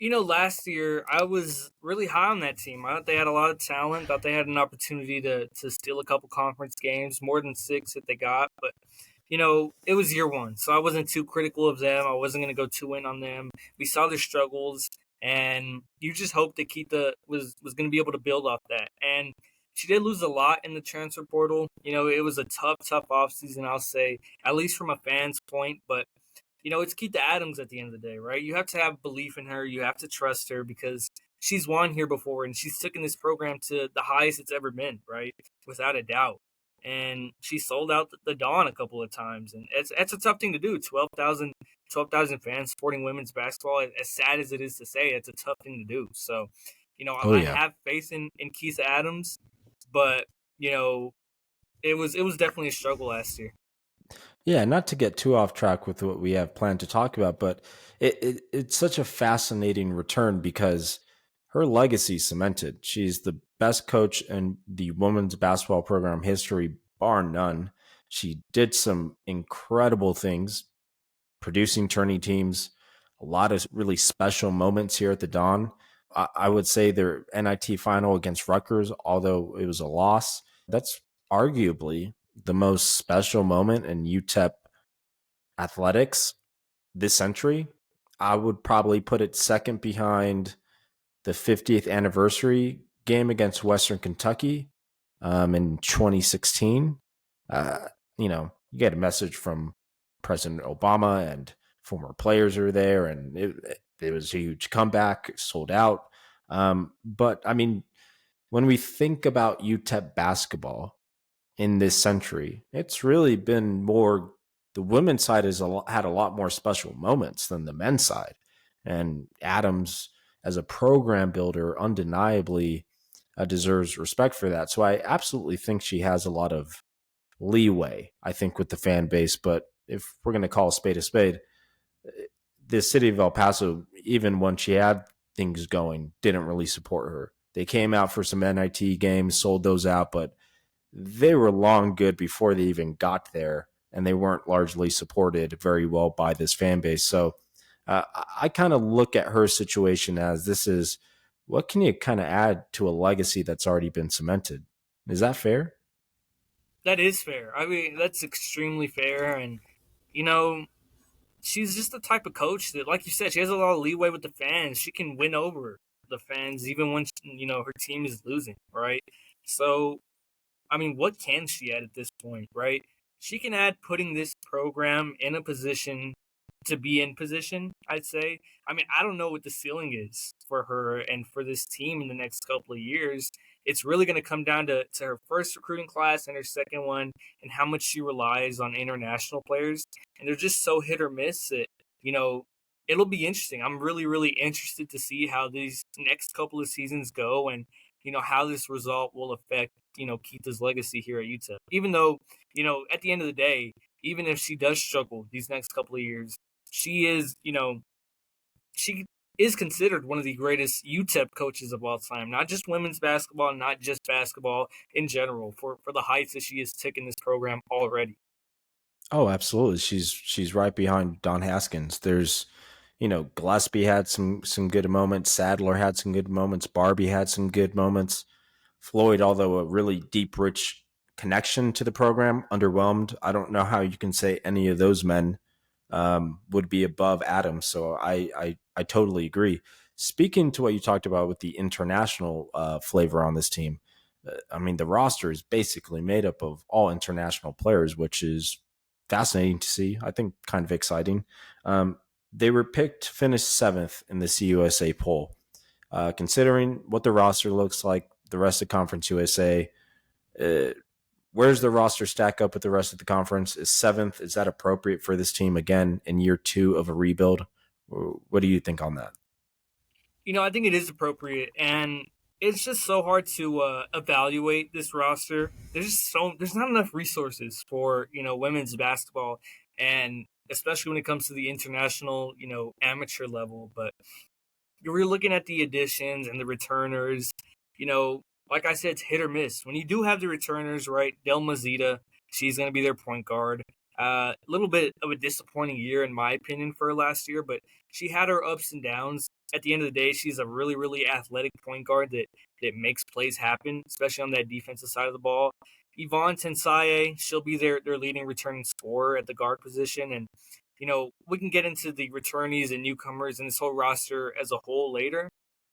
Speaker 2: Last year I was really high on that team. I thought they had a lot of talent. Thought they had an opportunity to steal a couple conference games, more than 6 that they got. But it was year 1, so I wasn't too critical of them. I wasn't going to go too in on them. We saw their struggles, and you just hope that Keita was going to be able to build off that. And she did lose a lot in the transfer portal. It was a tough offseason, I'll say, at least from a fan's point. But it's Keita Adams at the end of the day, right? You have to have belief in her. You have to trust her because she's won here before and she's taken this program to the highest it's ever been, right? Without a doubt. And she sold out the Dawn a couple of times. And it's a tough thing to do. 12,000 fans supporting women's basketball. As sad as it is to say, it's a tough thing to do. So,
Speaker 1: Oh
Speaker 2: I
Speaker 1: yeah.
Speaker 2: have faith in Keita Adams, but, it was definitely a struggle last year.
Speaker 1: Yeah, not to get too off track with what we have planned to talk about, but it's such a fascinating return because her legacy cemented. She's the best coach in the women's basketball program history, bar none. She did some incredible things, producing tourney teams, a lot of really special moments here at the Dawn. I would say their NIT final against Rutgers, although it was a loss, that's arguably the most special moment in UTEP athletics this century. I would probably put it second behind the 50th anniversary game against Western Kentucky in 2016. Uh, you get a message from President Obama and former players are there, and it was a huge comeback, sold out. But I mean, when we think about UTEP basketball in this century, it's really been more, the women's side has had a lot more special moments than the men's side. And Adams, as a program builder, undeniably deserves respect for that. So I absolutely think she has a lot of leeway, I think, with the fan base. But if we're going to call a spade, the city of El Paso, even when she had things going, didn't really support her. They came out for some NIT games, sold those out, but they were long good before they even got there, and they weren't largely supported very well by this fan base. So I kind of look at her situation as, this is, what can you kind of add to a legacy that's already been cemented? Is that fair?
Speaker 2: That is fair. I mean, that's extremely fair. And, you know, she's just the type of coach that, like you said, she has a lot of leeway with the fans. She can win over the fans even when, her team is losing, right? So, I mean, what can she add at this point, right? She can add putting this program in a position to be in position, I'd say. I mean, I don't know what the ceiling is for her and for this team in the next couple of years. It's really going to come down to her first recruiting class and her second one and how much she relies on international players. And they're just so hit or miss that, you know, it'll be interesting. I'm really, really interested to see how these next couple of seasons go and, how this result will affect, Keita's legacy here at UTEP. Even though, at the end of the day, even if she does struggle these next couple of years, she is, she is considered one of the greatest UTEP coaches of all time. Not just women's basketball, not just basketball in general. For the heights that she has taken this program already.
Speaker 1: Oh, absolutely. She's right behind Don Haskins. There's, Gillespie had some good moments. Sadler had some good moments. Barbie had some good moments. Floyd, although a really deep, rich connection to the program, underwhelmed. I don't know how you can say any of those men would be above Adams. So I totally agree. Speaking to what you talked about with the international flavor on this team, I mean, the roster is basically made up of all international players, which is fascinating to see. I think kind of exciting. They were picked to finish 7th in the CUSA poll. Considering what the roster looks like, the rest of Conference USA, where's the roster stack up with the rest of the conference? Is 7th, is that appropriate for this team again in year 2 of a rebuild? What do you think on that?
Speaker 2: I think it is appropriate, and it's just so hard to evaluate this roster. There's not enough resources for women's basketball, and especially when it comes to the international amateur level. But you're looking at the additions and the returners. You know, like I said, it's hit or miss. When you do have the returners, right, Del Mazita, she's going to be their point guard. A little bit of a disappointing year, in my opinion, for her last year, but she had her ups and downs. At the end of the day, she's a really, really athletic point guard that makes plays happen, especially on that defensive side of the ball. Yvonne Tensaye, she'll be their leading returning scorer at the guard position. And, we can get into the returnees and newcomers and this whole roster as a whole later.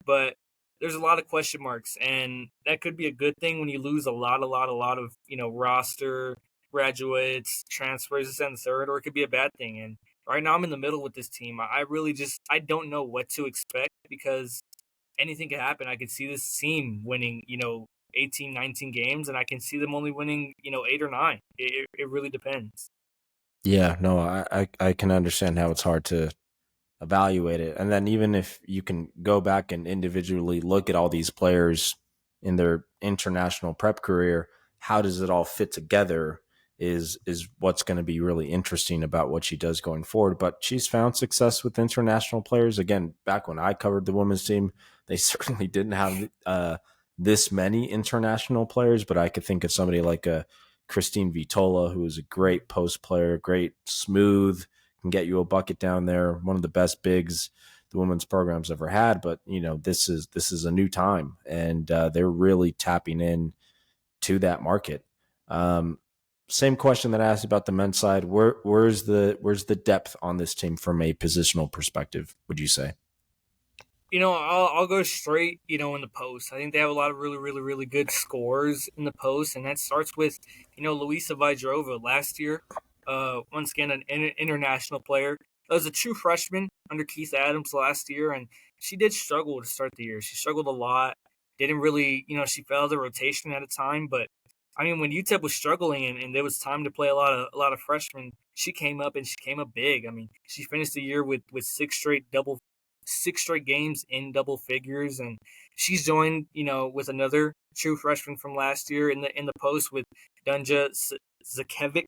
Speaker 2: But there's a lot of question marks, and that could be a good thing when you lose a lot of roster graduates, transfers, this and the third, or it could be a bad thing. And right now I'm in the middle with this team. I really I don't know what to expect because anything could happen. I could see this team winning, 18, 19 games, and I can see them only winning, 8 or 9. It really depends.
Speaker 1: Yeah, no, I can understand how it's hard to evaluate it. And then even if you can go back and individually look at all these players in their international prep career, how does it all fit together is what's going to be really interesting about what she does going forward. But she's found success with international players. Again, back when I covered the women's team, they certainly didn't have this many international players, but I could think of somebody like a Christine Vitola, who is a great post player, great smooth, can get you a bucket down there. One of the best bigs the women's program's ever had. But this is a new time, and they're really tapping in to that market. Same question that I asked about the men's side. Where's the depth on this team from a positional perspective, would you say?
Speaker 2: I'll go straight, in the post. I think they have a lot of really, really, really good scores in the post, and that starts with, Luisa Vidrova last year. Once again, an international player. Was a true freshman under Keith Adams last year, and she did struggle to start the year. She struggled a lot. Didn't really, she fell out of the rotation at a time. But I mean, when UTEP was struggling and there was time to play a lot of freshmen, she came up and she came up big. I mean, she finished the year with six straight games in double figures, and she's joined, with another true freshman from last year in the post with Dunja Zakevic.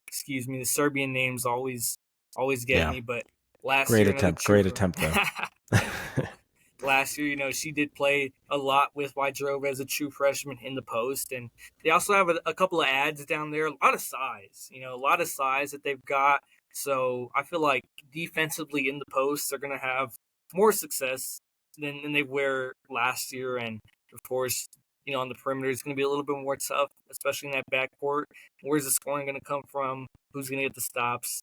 Speaker 2: Excuse me, the Serbian names always get me, but last
Speaker 1: great
Speaker 2: year
Speaker 1: attempt though.
Speaker 2: Last year, she did play a lot with Wydrova as a true freshman in the post, and they also have a couple of ads down there, a lot of size, that they've got. So I feel like defensively in the post, they're going to have more success than they were last year. And of course, on the perimeter, it's going to be a little bit more tough, especially in that backcourt. Where's the scoring going to come from? Who's going to get the stops?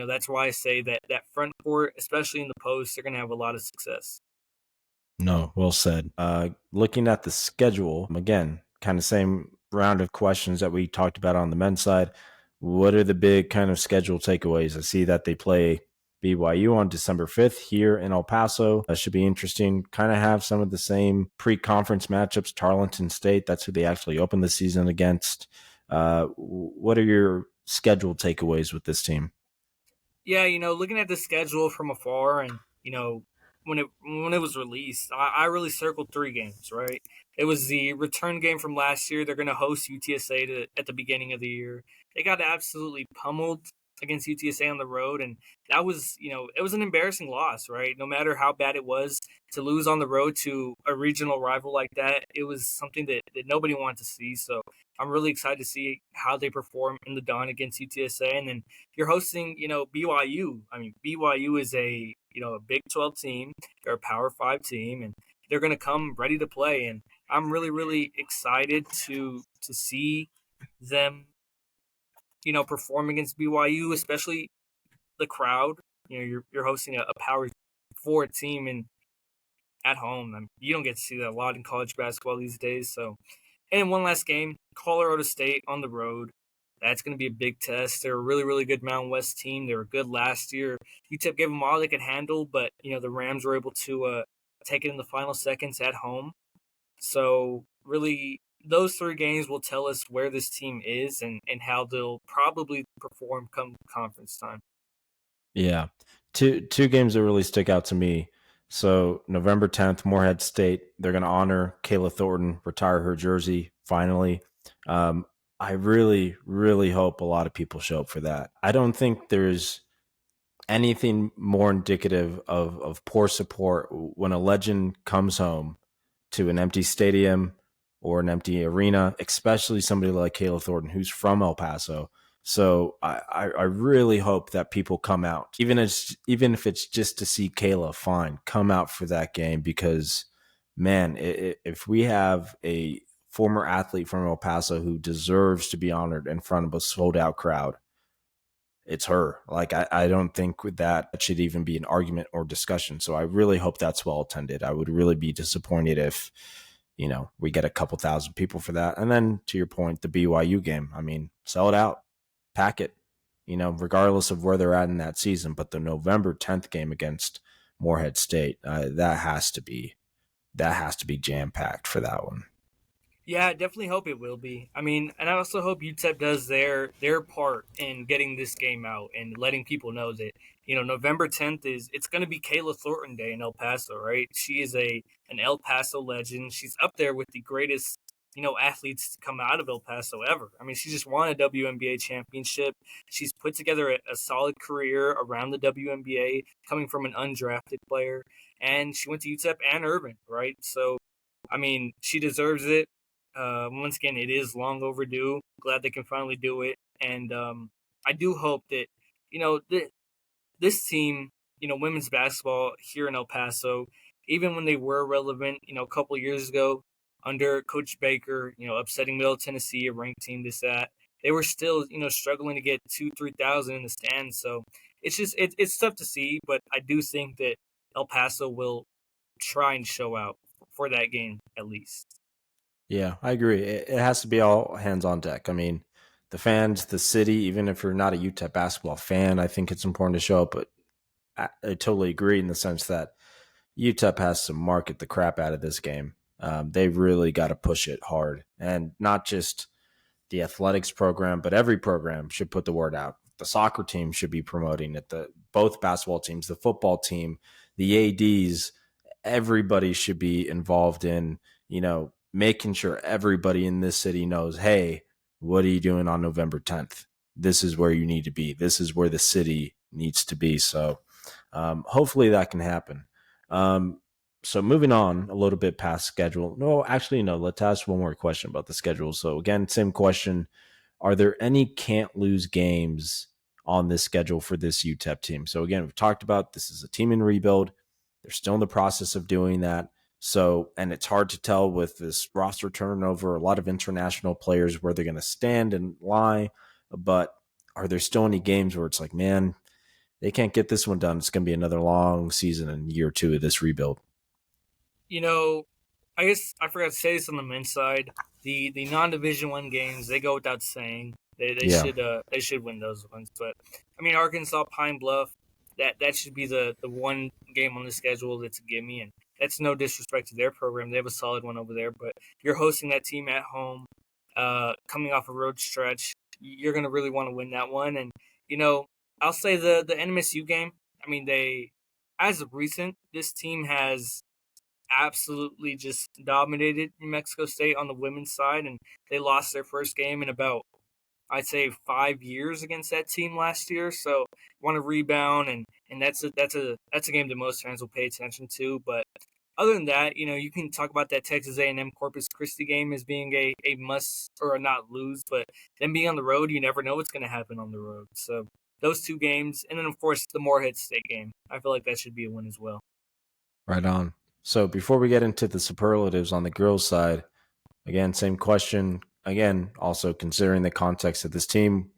Speaker 2: That's why I say that front court, especially in the post, they're going to have a lot of success.
Speaker 1: No, well said. Looking at the schedule, again, kind of same round of questions that we talked about on the men's side. What are the big kind of schedule takeaways? I see that they play BYU on December 5th here in El Paso. That should be interesting. Kind of have some of the same pre-conference matchups. Tarleton State, that's who they actually opened the season against. What are your schedule takeaways with this team?
Speaker 2: Yeah, looking at the schedule from afar and, when it was released, I really circled 3 games, right? It was the return game from last year. They're going to host UTSA at the beginning of the year. They got absolutely pummeled against UTSA on the road, and that was, it was an embarrassing loss, right? No matter how bad it was to lose on the road to a regional rival like that, it was something that nobody wanted to see. So I'm really excited to see how they perform in the dawn against UTSA. And then you're hosting, BYU. I mean, BYU is a Big 12 team. They're a Power 5 team, and they're going to come ready to play. And I'm really, really excited to see them, perform against BYU, especially the crowd. You're hosting a Power 4 team and at home. I mean, you don't get to see that a lot in college basketball these days. So, and one last game, Colorado State on the road. That's going to be a big test. They're a really, really good Mountain West team. They were good last year. UTEP gave them all they could handle, but the Rams were able to take it in the final seconds at home. So really, those 3 games will tell us where this team is and how they'll probably perform come conference time.
Speaker 1: Yeah. Two games that really stick out to me. So November 10th, Morehead State, they're going to honor Kayla Thornton, retire her jersey finally. I really, really hope a lot of people show up for that. I don't think there's anything more indicative of poor support when a legend comes home to an empty stadium or an empty arena, especially somebody like Kayla Thornton, who's from El Paso. So I really hope that people come out, even if it's just to see Kayla. Fine, come out for that game, because man, if we have a former athlete from El Paso who deserves to be honored in front of a sold out crowd, it's her. Like, I don't think that should even be an argument or discussion. So I really hope that's well attended. I would really be disappointed if, we get a couple thousand people for that. And then to your point, the BYU game, I mean, sell it out, pack it, regardless of where they're at in that season. But the November 10th game against Morehead State, that has to be jam packed for that one.
Speaker 2: Yeah, I definitely hope it will be. I mean, and I also hope UTEP does their part in getting this game out and letting people know that, November 10th it's going to be Kayla Thornton Day in El Paso, right? She is an El Paso legend. She's up there with the greatest, athletes to come out of El Paso ever. I mean, she just won a WNBA championship. She's put together a solid career around the WNBA, coming from an undrafted player, and she went to UTEP and Urban, right? So, I mean, she deserves it. Once again, it is long overdue. Glad they can finally do it, and I do hope that this team, women's basketball here in El Paso, even when they were relevant, a couple of years ago under Coach Baker, upsetting Middle Tennessee, a ranked team, they were still struggling to get 2,000-3,000 in the stands. So it's tough to see, but I do think that El Paso will try and show out for that game at least.
Speaker 1: Yeah, I agree. It has to be all hands on deck. I mean, the fans, the city, even if you're not a UTEP basketball fan, I think it's important to show up. But I totally agree in the sense that UTEP has to market the crap out of this game. They really got to push it hard, and not just the athletics program, but every program should put the word out. The soccer team should be promoting it. Both basketball teams, the football team, the ADs, everybody should be involved in, making sure everybody in this city knows, hey, what are you doing on November 10th? This is where you need to be. This is where the city needs to be. So hopefully that can happen. So moving on a little bit past schedule. No, actually, no, let's ask one more question about the schedule. So again, same question. Are there any can't lose games on this schedule for this UTEP team? So again, we've talked about this is a team in rebuild. They're still in the process of doing that. So, and it's hard to tell with this roster turnover, a lot of international players, where they're going to stand and lie. But are there still any games where it's like, man, they can't get this one done? It's going to be another long season in year 2 of this rebuild.
Speaker 2: I guess I forgot to say this on the men's side. The non-Division One games, they go without saying. They should win those ones. But I mean, Arkansas, Pine Bluff, that should be the one game on the schedule that's a gimme, and that's no disrespect to their program. They have a solid one over there, but you're hosting that team at home, coming off a road stretch. You're going to really want to win that one. And, I'll say the NMSU game, I mean, as of recent, this team has absolutely just dominated New Mexico State on the women's side, and they lost their first game in about, I'd say, 5 years against that team last year. So want to rebound, and that's a game that most fans will pay attention to. But other than that, you can talk about that Texas A&M Corpus Christi game as being a must or a not lose, but then being on the road, you never know what's going to happen on the road. So those two games, and then of course the Morehead State game, I feel like that should be a win as well.
Speaker 1: Right on. So before we get into the superlatives on the girls' side, again, same question. Again, also considering the context of this team,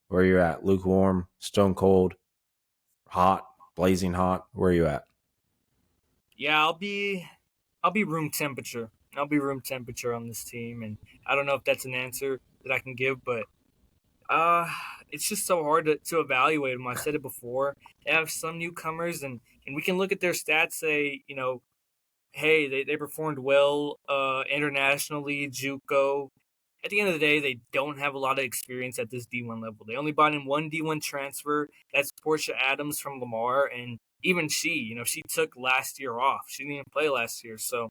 Speaker 1: where you're at, lukewarm, stone cold, hot, blazing hot, where are you at?
Speaker 2: Yeah, I'll be room temperature. I'll be room temperature on this team, and I don't know if that's an answer that I can give, but it's just so hard to evaluate them. I said it before. They have some newcomers, and we can look at their stats, say, hey, they performed well internationally, JUCO. At the end of the day, they don't have a lot of experience at this D1 level. They only brought in one D1 transfer. That's Portia Adams from Lamar, and even she took last year off. She didn't even play last year, so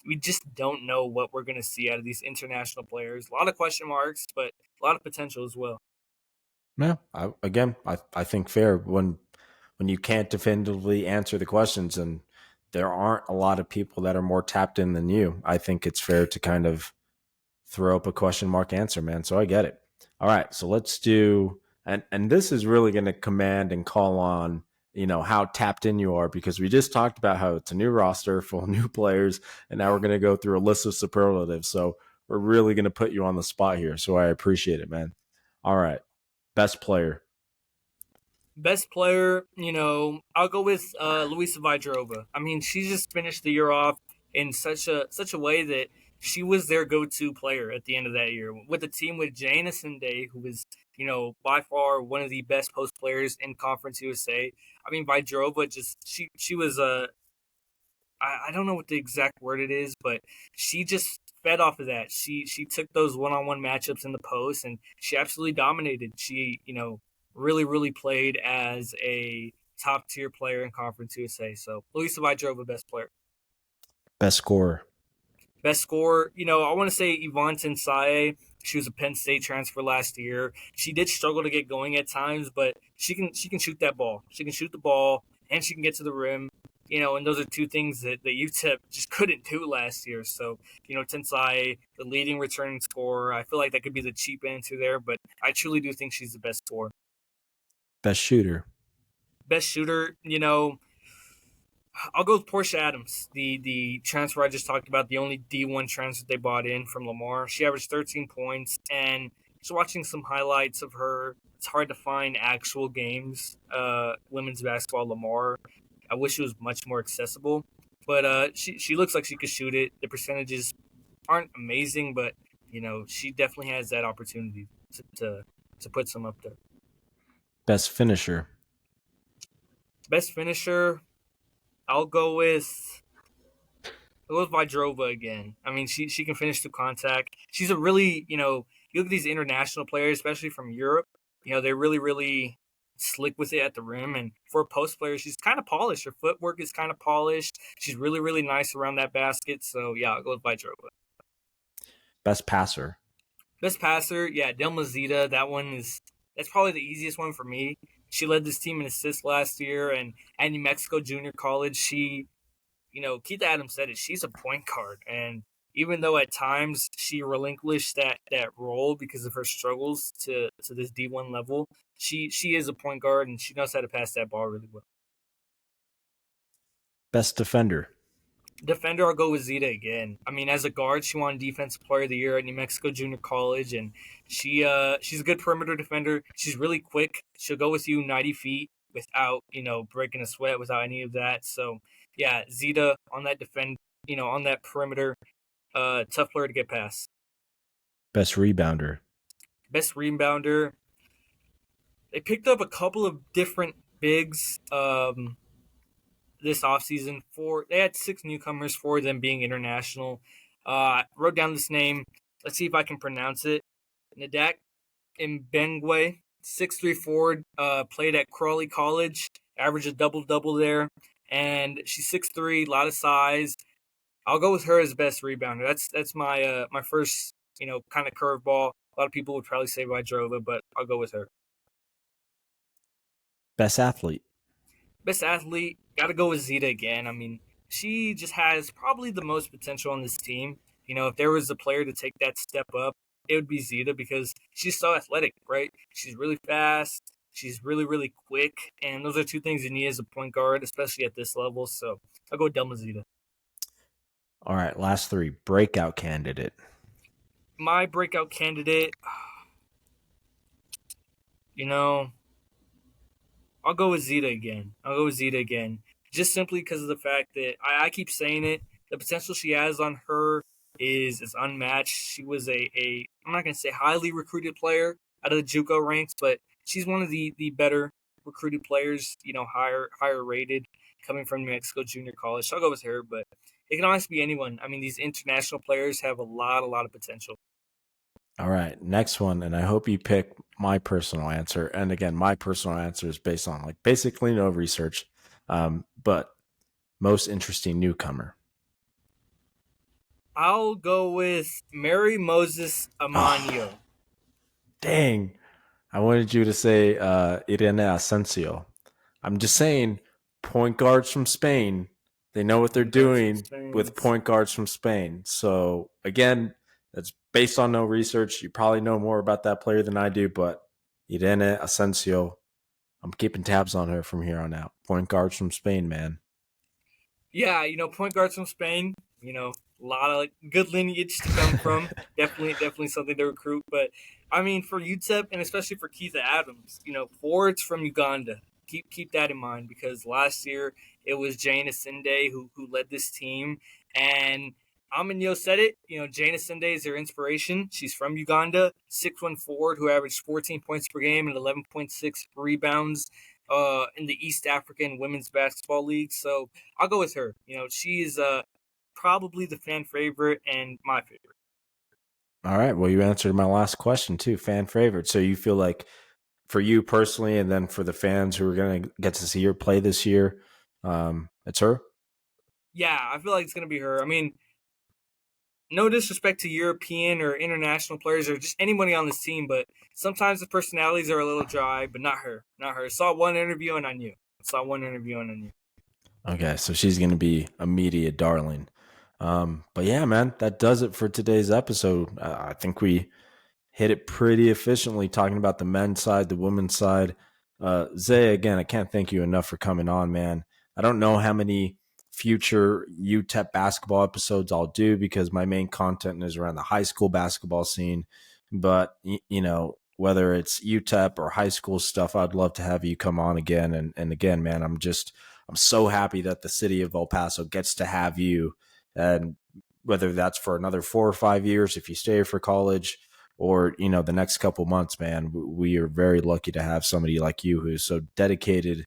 Speaker 2: we just don't know what we're going to see out of these international players. A lot of question marks, but a lot of potential as well.
Speaker 1: Yeah, I think fair when you can't definitively answer the questions, and there aren't a lot of people that are more tapped in than you. I think it's fair to kind of throw up a question mark answer, man. So I get it. All right, so let's do, and this is really going to command and call on, how tapped in you are, because we just talked about how it's a new roster full of new players, and now we're going to go through a list of superlatives. So we're really going to put you on the spot here. So I appreciate it, man. All right, best player.
Speaker 2: Best player, I'll go with Luisa Vajdrova. I mean, she just finished the year off in such a way that she was their go-to player at the end of that year with a team with Jayden, who was by far one of the best post players in Conference USA. I mean, Vajdrova just she was a I don't know what the exact word it is, but she just fed off of that. She took those one-on-one matchups in the post and she absolutely dominated. She, really played as a top tier player in Conference USA. So Luisa Vajdrova, best player.
Speaker 1: Best scorer.
Speaker 2: Best scorer, I want to say Yvonne Tensaye. She was a Penn State transfer last year. She did struggle to get going at times, but she can shoot that ball. She can shoot the ball and she can get to the rim. And those are two things that the UTEP just couldn't do last year. So, Tensaye, the leading returning scorer, I feel like that could be the cheap answer there, but I truly do think she's the best scorer.
Speaker 1: Best shooter.
Speaker 2: Best shooter, I'll go with Portia Adams, the transfer I just talked about, the only D1 transfer they bought in from Lamar. She averaged 13 points, and just watching some highlights of her, it's hard to find actual games, women's basketball Lamar. I wish it was much more accessible, but she looks like she could shoot it. The percentages aren't amazing, but she definitely has that opportunity to put some up there.
Speaker 1: Best finisher.
Speaker 2: Best finisher, I'll go with Vajdrova again. I mean, she can finish through contact. She's a really, you look at these international players, especially from Europe, they're really, really slick with it at the rim. And for a post player, she's kind of polished. Her footwork is kind of polished. She's really, really nice around that basket. So, yeah, I'll go with Vajdrova.
Speaker 1: Best passer.
Speaker 2: Best passer, yeah, Delma Zita. That's probably the easiest one for me. She led this team in assists last year, and at New Mexico Junior College, she, Keith Adams said it. She's a point guard, and even though at times she relinquished that role because of her struggles to this D1 level, she is a point guard, and she knows how to pass that ball really well.
Speaker 1: Best defender.
Speaker 2: Defender, I'll go with Zita again. I mean, as a guard, she won Defensive Player of the Year at New Mexico Junior College, and she's a good perimeter defender. She's really quick. She'll go with you 90 feet without, breaking a sweat, without any of that. So, yeah, Zita on that on that perimeter, tough player to get past.
Speaker 1: Best rebounder.
Speaker 2: Best rebounder. They picked up a couple of different bigs this offseason. They had 6 newcomers, 4 of them being international. Wrote down this name. Let's see if I can pronounce it. Nadak Mbengwe, 6'3" forward, played at Crawley College, averaged a double-double there. And she's 6'3", a lot of size. I'll go with her as best rebounder. That's my my first, kind of curveball. A lot of people would probably say Vajdrova, but I'll go with her.
Speaker 1: Best athlete.
Speaker 2: Best athlete, got to go with Zita again. I mean, she just has probably the most potential on this team. If there was a player to take that step up, it would be Zita because she's so athletic, right? She's really fast. She's really, really quick. And those are two things you need as a point guard, especially at this level. So I'll go with Delma Zita.
Speaker 1: All right, last 3. Breakout candidate.
Speaker 2: My breakout candidate, I'll go with Zita again. Just simply because of the fact that I keep saying it. The potential she has on her is unmatched. She was a I'm not going to say highly recruited player out of the JUCO ranks, but she's one of the better recruited players, higher rated coming from New Mexico Junior College. So I'll go with her, but it can honestly be anyone. I mean, these international players have a lot of potential.
Speaker 1: All right, next one, and I hope you pick my personal answer. And again, my personal answer is based on basically no research, but most interesting newcomer.
Speaker 2: I'll go with Mary Moses Amano.
Speaker 1: Oh, dang, I wanted you to say Irene Asensio. I'm just saying, point guards from Spain. They know what they're doing with point guards from Spain. So again, It's based on no research. You probably know more about that player than I do, but Irene Asensio, I'm keeping tabs on her from here on out. Point guards from Spain, man.
Speaker 2: Yeah, point guards from Spain. A lot of good lineage to come from. Definitely something to recruit. But I mean, for UTEP and especially for Keitha Adams, forwards from Uganda. Keep that in mind because last year it was Jane Asinde who led this team, and Aminyo said it. Jane Asinde is their inspiration. She's from Uganda, 6'1" forward who averaged 14 points per game and 11.6 rebounds in the East African Women's Basketball League. So I'll go with her. She's probably the fan favorite and my favorite.
Speaker 1: All right. Well, you answered my last question too. Fan favorite. So you feel like for you personally, and then for the fans who are going to get to see her play this year, it's her?
Speaker 2: Yeah, I feel like it's going to be her. I mean, no disrespect to European or international players or just anybody on this team, but sometimes the personalities are a little dry, but not her. Not her. Saw one interview and I knew.
Speaker 1: Okay, so she's going to be a media darling. But yeah, man, that does it for today's episode. I think we hit it pretty efficiently talking about the men's side, the women's side. Zay, again, I can't thank you enough for coming on, man. I don't know how many future UTEP basketball episodes I'll do because my main content is around the high school basketball scene. But, whether it's UTEP or high school stuff, I'd love to have you come on again. And again, man, I'm so happy that the city of El Paso gets to have you. And whether that's for another 4 or 5 years, if you stay here for college, or the next couple months, man, we are very lucky to have somebody like you who's so dedicated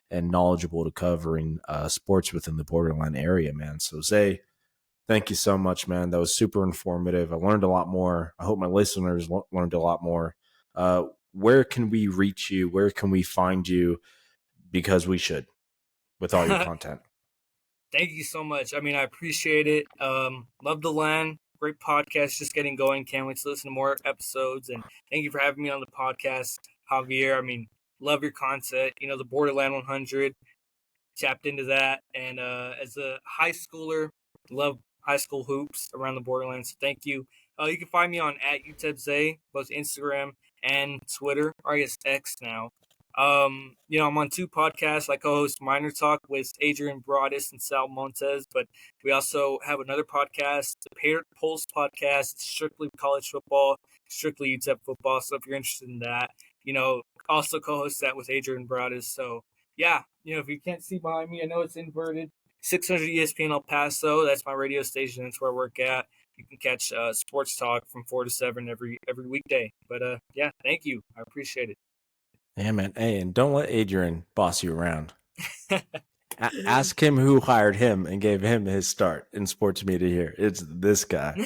Speaker 1: and knowledgeable to covering sports within the Borderland area, man. So Zay, thank you so much, man. That was super informative. I learned a lot more. I hope my listeners learned a lot more. Where can we reach you? Where can we find you? Because we should, with all your content.
Speaker 2: Thank you so much. I mean, I appreciate it. Love the land. Great podcast, just getting going. Can't wait to listen to more episodes. And thank you for having me on the podcast, Javier. I mean, love your content. The Borderland 100, tapped into that. And as a high schooler, love high school hoops around the Borderlands. So thank you. You can find me on @UTEPZay, both Instagram and Twitter, or I guess X now. I'm on 2 podcasts. I co-host Minor Talk with Adrian Broadus and Sal Montez, but we also have another podcast, the Parent Pulse podcast. It's strictly college football, strictly UTEP football. So if you're interested in that, also co-host that with Adrian Broadus. So yeah, if you can't see behind me, I know it's inverted. 600 ESPN El Paso. That's my radio station. That's where I work at. You can catch sports talk from 4 to 7 every weekday. But yeah, thank you. I appreciate it.
Speaker 1: Yeah, man. Hey, and don't let Adrian boss you around. Ask him who hired him and gave him his start in sports media here. It's this guy.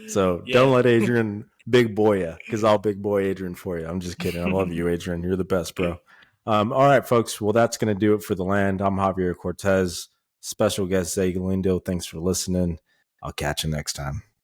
Speaker 1: So Don't let Adrian big boy you, because I'll big boy Adrian for you. I'm just kidding. I love you, Adrian. You're the best, bro. All right, folks. Well, that's going to do it for The Land. I'm Javier Cortez. Special guest Zay Galindo. Thanks for listening. I'll catch you next time.